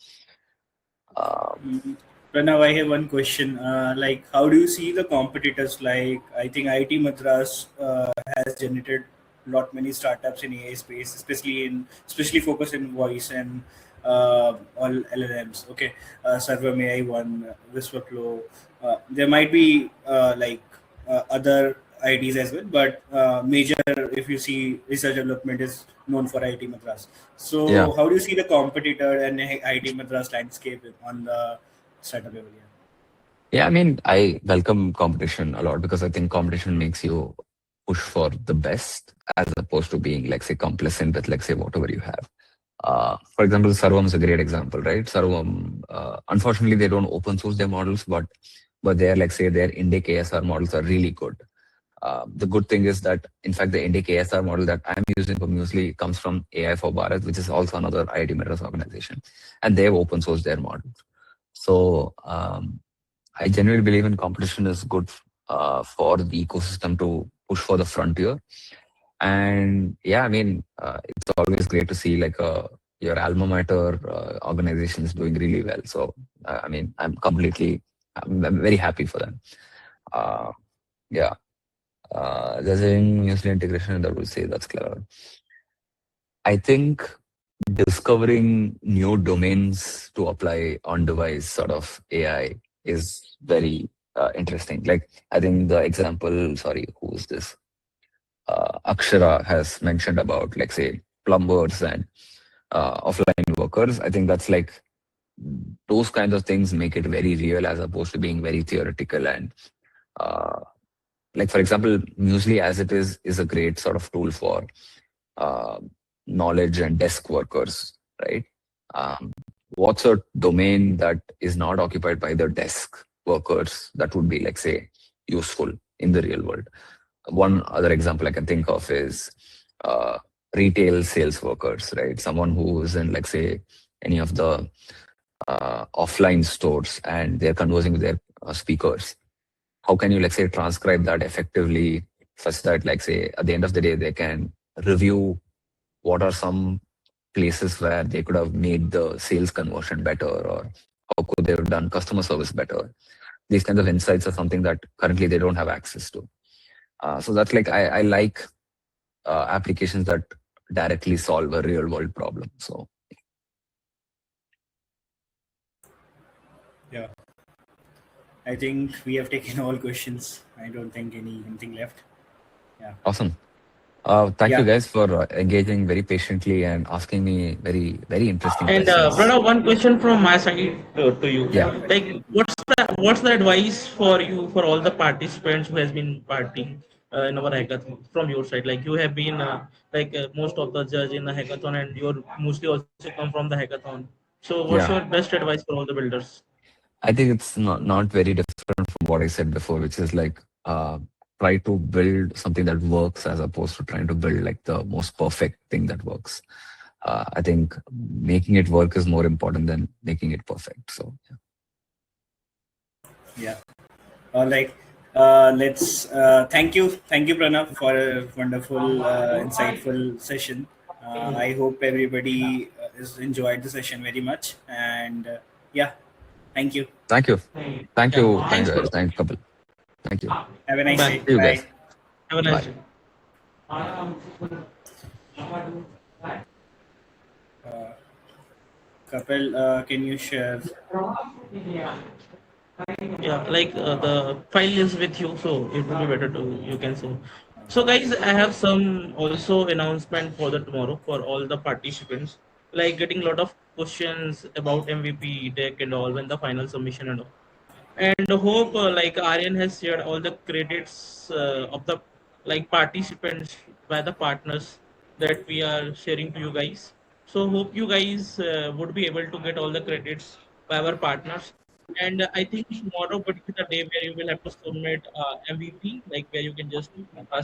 Pranav, I have one question. Like, how do you see the competitors? Like, I think IT Madras has generated a lot many startups in AI space, especially focused in voice and all LLMs. Okay, Server AI one, Whisperflow. There might be other IDs as well, but major, if you see, research development is known for IT Madras. Yeah. So, how do you see the competitor and IT Madras landscape on the startup level? Yeah, I mean, I welcome competition a lot, because I think competition makes you push for the best, as opposed to being, like, say, complacent with, like, say, whatever you have. For example, Sarvam is a great example, right? Sarvam, unfortunately, they don't open source their models, but they're, like, say, their Indic ASR models are really good. The good thing is that, in fact, the Indic ASR model that I'm using for Muesli comes from AI for Bharat, which is also another IIT Madras organization, and they've open sourced their models. So I genuinely believe in competition is good for the ecosystem to push for the frontier. And yeah, I mean, it's always great to see, like, your alma mater organization is doing really well. So I mean, I'm very happy for them. Yeah. There's a Muesli integration that will say that's clever. I think discovering new domains to apply on device sort of AI is very interesting. Like, I think the example, sorry, who's this? Akshara has mentioned about, like, say, plumbers and offline workers. I think that's like, those kinds of things make it very real, as opposed to being very theoretical. And like, for example, Muesli as it is a great sort of tool for uh, knowledge and desk workers, right? What's a domain that is not occupied by the desk workers that would be, like, say, useful in the real world? One other example I can think of is retail sales workers, right? Someone who is in, like, say, any of the offline stores, and they're conversing with their speakers. How can you, like, say, transcribe that effectively, such that, like, say, at the end of the day, they can review what are some places where they could have made the sales conversion better, or how could they have done customer service better? These kinds of insights are something that currently they don't have access to. So that's like, I like applications that directly solve a real world problem. So Yeah. I think we have taken all questions. I don't think anything left. Yeah. Awesome. Thank you Yeah. guys for engaging very patiently and asking me very, very interesting And questions. Pranav, one question from my side to you. Yeah. Like, what's the advice for you for all the participants who has been partying in our hackathon from your side? Like, you have been most of the judge in the hackathon, and you're mostly also come from the hackathon. So, what's your Yeah. best advice for all the builders? I think it's not very different from what I said before, which is like try to build something that works as opposed to trying to build like the most perfect thing that works. I think making it work is more important than making it perfect. So yeah. Yeah. All right. Let's thank you, Pranav, for a wonderful, insightful session. I hope everybody has enjoyed the session very much. And yeah, thank you. Thank you. Thank Yeah, you. Thank thanks, you bro. guys. Thank you, Kapil. Thank you. Have a nice Bye. day. See you Bye. guys. Have a nice Bye. day. Uh, Kapil, can you share? Yeah, the file is with you, so it will be better to you can say. So guys, I have some also announcement for the tomorrow for all the participants. Like getting a lot of questions about MVP deck and all when the final submission and all. And hope Aryan has shared all the credits of the participants by the partners that we are sharing to you guys. So hope you guys would be able to get all the credits by our partners. And I think tomorrow would be the day where you will have to submit MVP, like where you can just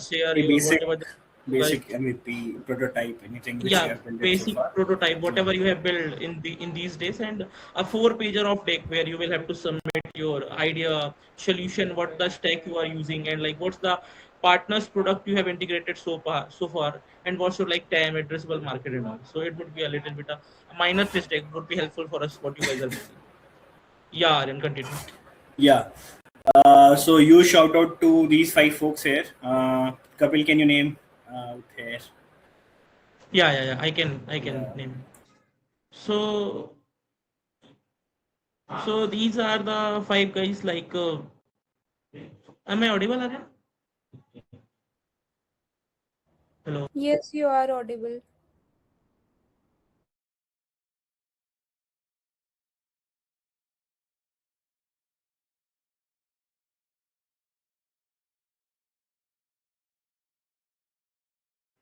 share A your whatever the you guys, basic MVP prototype, anything which you yeah, have built it so basic far. prototype Yeah. whatever you have built in these days, and a 4 pager of deck where you will have to submit your idea solution, what the stack you are using, and like what's the partners product you have integrated so far, and what's your like time addressable market and all. So it would be a little bit a minor pitch deck would be helpful for us what you guys are building. Yeah, and continue. Yeah. So you shout out to these five folks here. Kapil, can you name here? Yeah, I can Yeah. name. So so these are the five guys, am I audible, Aryan? Hello. Yes, you are audible.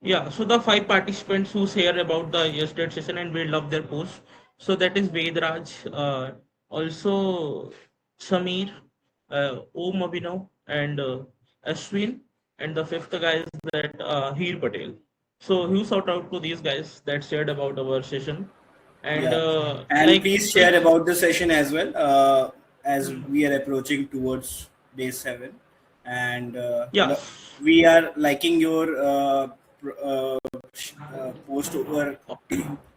Yeah, so the five participants who share about the yesterday session and we love their post. So that is Vedraj, also Samir, Om Abhinav, and Ashwin, and the fifth guy is that Heer Patel. So huge shout out to these guys that shared about our session, and Yeah. And please share about the session as well, as we are approaching towards day 7. And yeah. we are liking your post over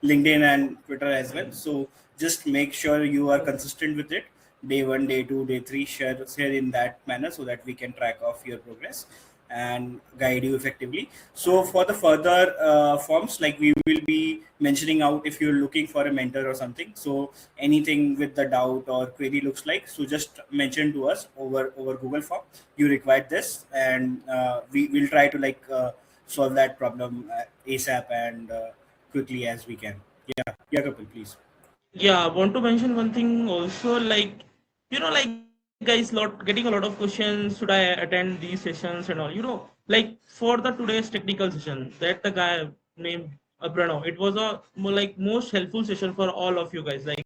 LinkedIn and Twitter as well. So just make sure you are consistent with it. Day 1, day 2, day 3, share in that manner so that we can track off your progress and guide you effectively. So for the further forms, like we will be mentioning out if you're looking for a mentor or something. So anything with the doubt or query looks like, so just mention to us over Google Form. You require this, and we will try to solve that problem ASAP and quickly as we can. Yeah, Kapil, please. Yeah, I want to mention one thing also, like guys, getting a lot of questions. Should I attend these sessions and all? For the today's technical session, that the guy named Pranav, it was a more like most helpful session for all of you guys. Like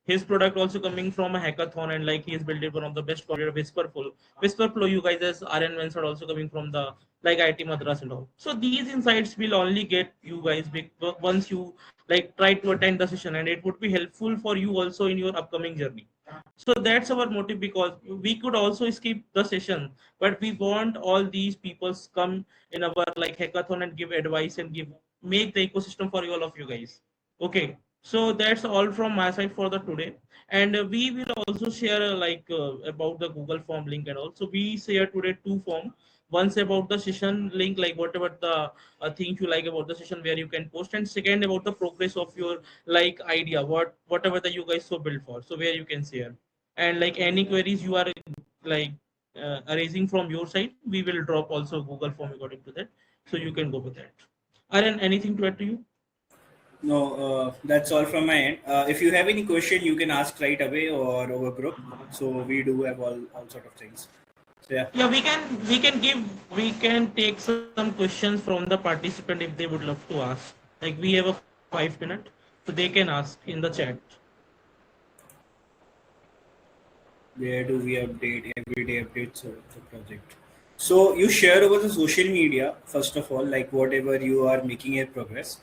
his product also coming from a hackathon, and like he's built one of the best computer Whisperflow. You guys as RN are also coming from the like IT Madras and all. So these insights will only get you guys big once you like try to attend the session, and it would be helpful for you also in your upcoming journey. So that's our motive, because we could also skip the session, but we want all these people come in our like hackathon and give advice and give make the ecosystem for all of you guys. Okay, so that's all from my side for the today, and we will also share about the Google form link, and also we share today two form. Once about the session link, like whatever the things you like about the session where you can post, and second about the progress of your like idea, whatever that you guys so build for, so where you can share, and like any queries you are like raising from your side, we will drop also Google form according to that. So you can go with that. Aryan, anything to add to you? No, that's all from my end. If you have any question, you can ask right away or over group. So we do have all sort of things. So yeah, Yeah, we can take some questions from the participant if they would love to ask. Like we have a 5 minute, so they can ask in the chat. where do we update everyday updates of the project? So you share over the social media first of all, like whatever you are making a progress,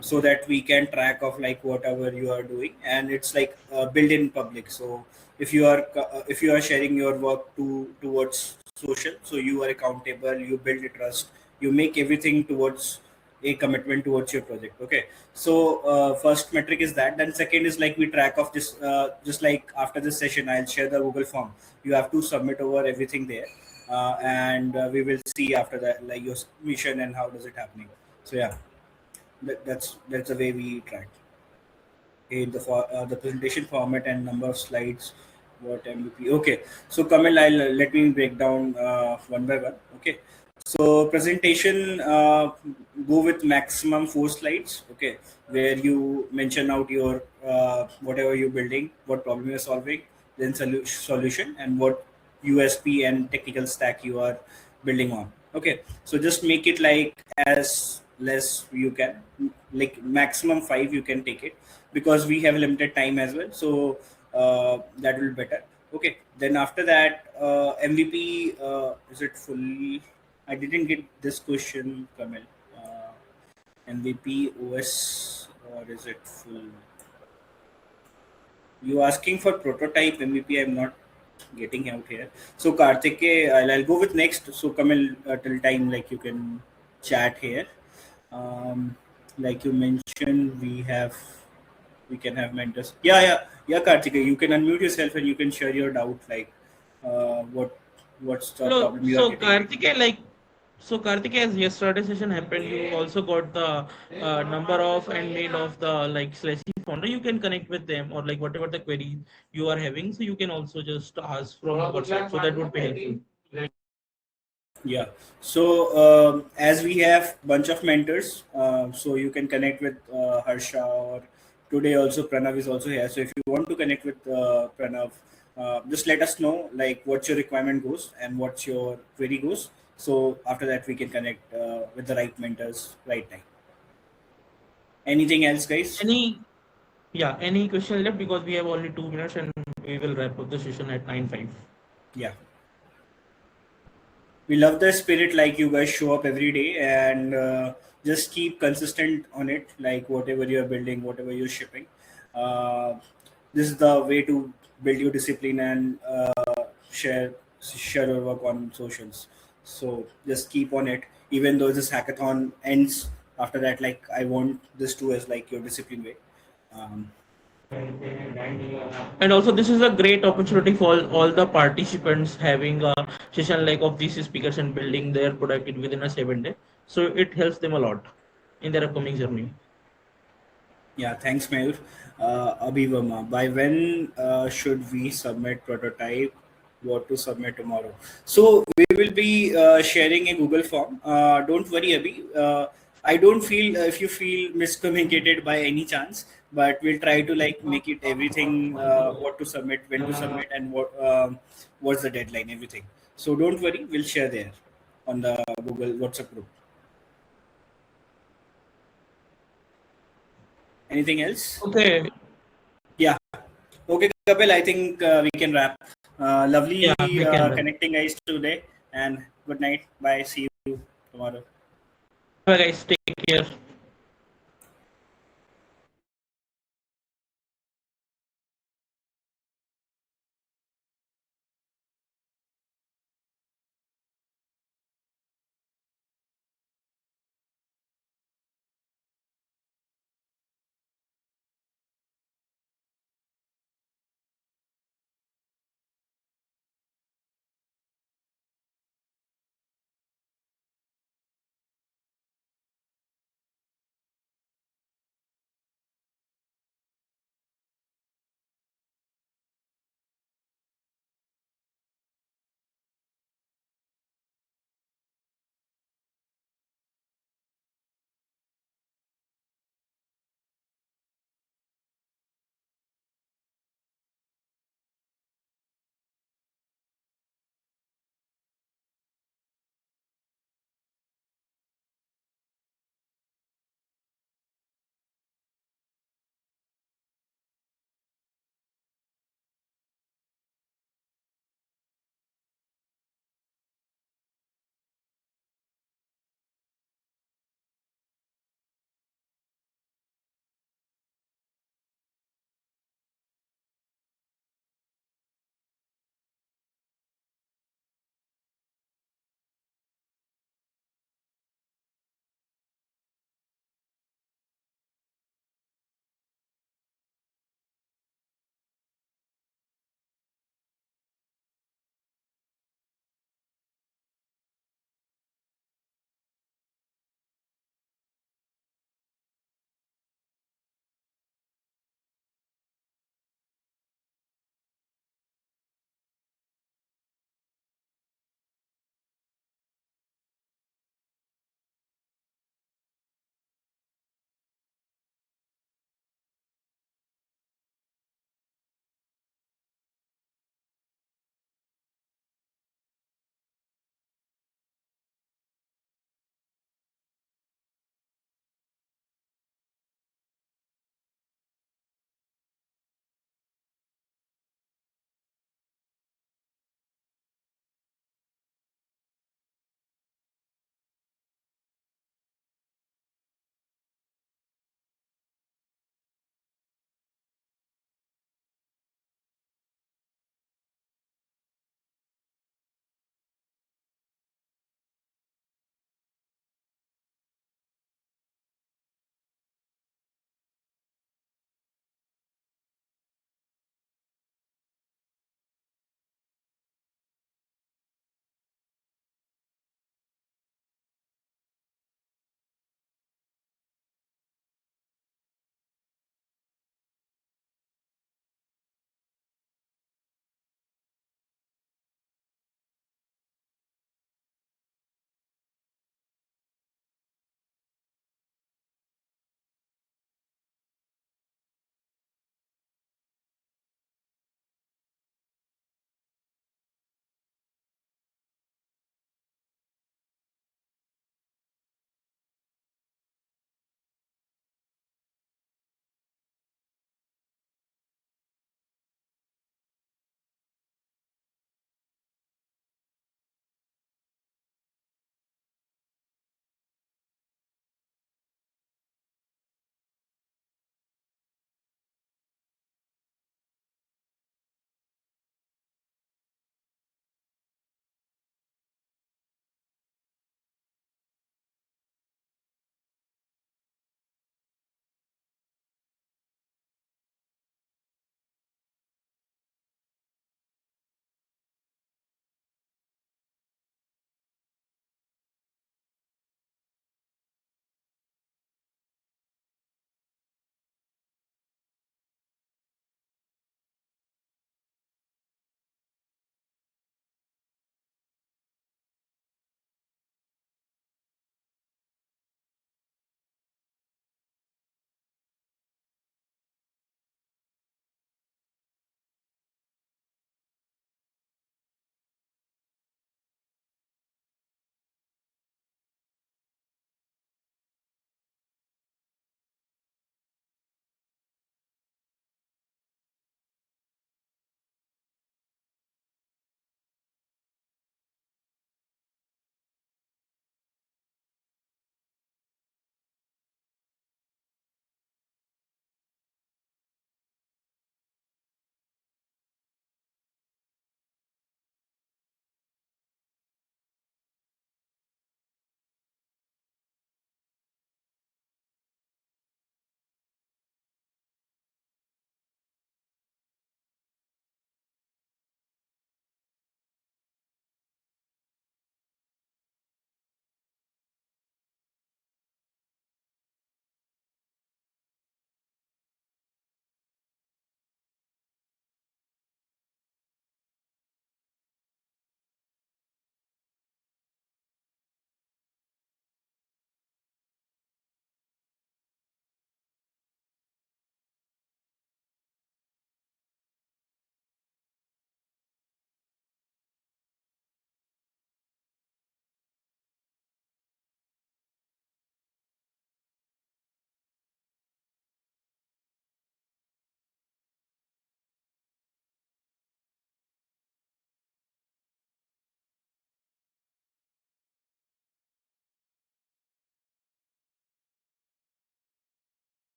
so that we can track of like whatever you are doing, and it's like built in public. So if you are sharing your work towards social, so you are accountable, you build a trust, you make everything towards a commitment towards your project. Okay, so first metric is that. Then second is like we track of this, just like after this session I'll share the Google form. You have to submit over everything there, and we will see after that like your submission and how does it happening. So yeah, that's the way we track in the presentation format and number of slides, what MVP. Okay, so Kamil, I'll let me break down one by one. Okay, so presentation, go with maximum 4 slides. Okay, where you mention out your whatever you're building, what problem you're solving, then solution, and what USP and technical stack you are building on. Okay, so just make it like as less you can, like maximum 5 you can take it, because we have limited time as well. So that will be better. Okay, then after that, MVP, is it full? I didn't get this question, Kamil. MVP OS, or is it full? You asking for prototype MVP? I'm not getting out here. So Karthik, I'll go with next. So Kamil, till time like you can chat here. Like you mentioned, we can have mentors. Yeah, Karthik, you can unmute yourself and you can share your doubt, like what's the So, problem you are so getting. Karthike, as yesterday session happened, you also got the number of and mail of the like Slashi founder. You can connect with them or like whatever the query you are having. So you can also just ask from our side. So that would be helpful. Yeah. So as we have bunch of mentors, so you can connect with Harsha, or today also Pranav is also here. So if you want to connect with Pranav, just let us know like what's your requirement goes and what's your query goes. So after that we can connect with the right mentors right time. Anything else, guys? Any any question left, because we have only 2 minutes and we will wrap up the session at 9:05. Yeah. We love the spirit, like you guys show up every day and just keep consistent on it, like whatever you're building, whatever you're shipping. uh, this is the way to build your discipline and share your work on socials. So just keep on it, even though this hackathon ends after that, like I want this to as like your discipline way. um, And also, this is a great opportunity for all the participants having a session like of these speakers and building their product within a 7 day. So it helps them a lot in their upcoming journey. Yeah, thanks, Mayur. Abhi Verma, by when should we submit prototype? What to submit tomorrow? So we will be sharing a Google form. Don't worry, Abhi. I don't feel if you feel miscommunicated by any chance, but we'll try to like make it everything, what to submit, when to submit, and what's the deadline, everything. So don't worry, we'll share there on the Google WhatsApp group. Anything else? Okay. Yeah. Okay, Kapil, I think we can wrap. Lovely Yeah, we can. connecting guys today, and good night. Bye. See you tomorrow. Bye, guys. Take care.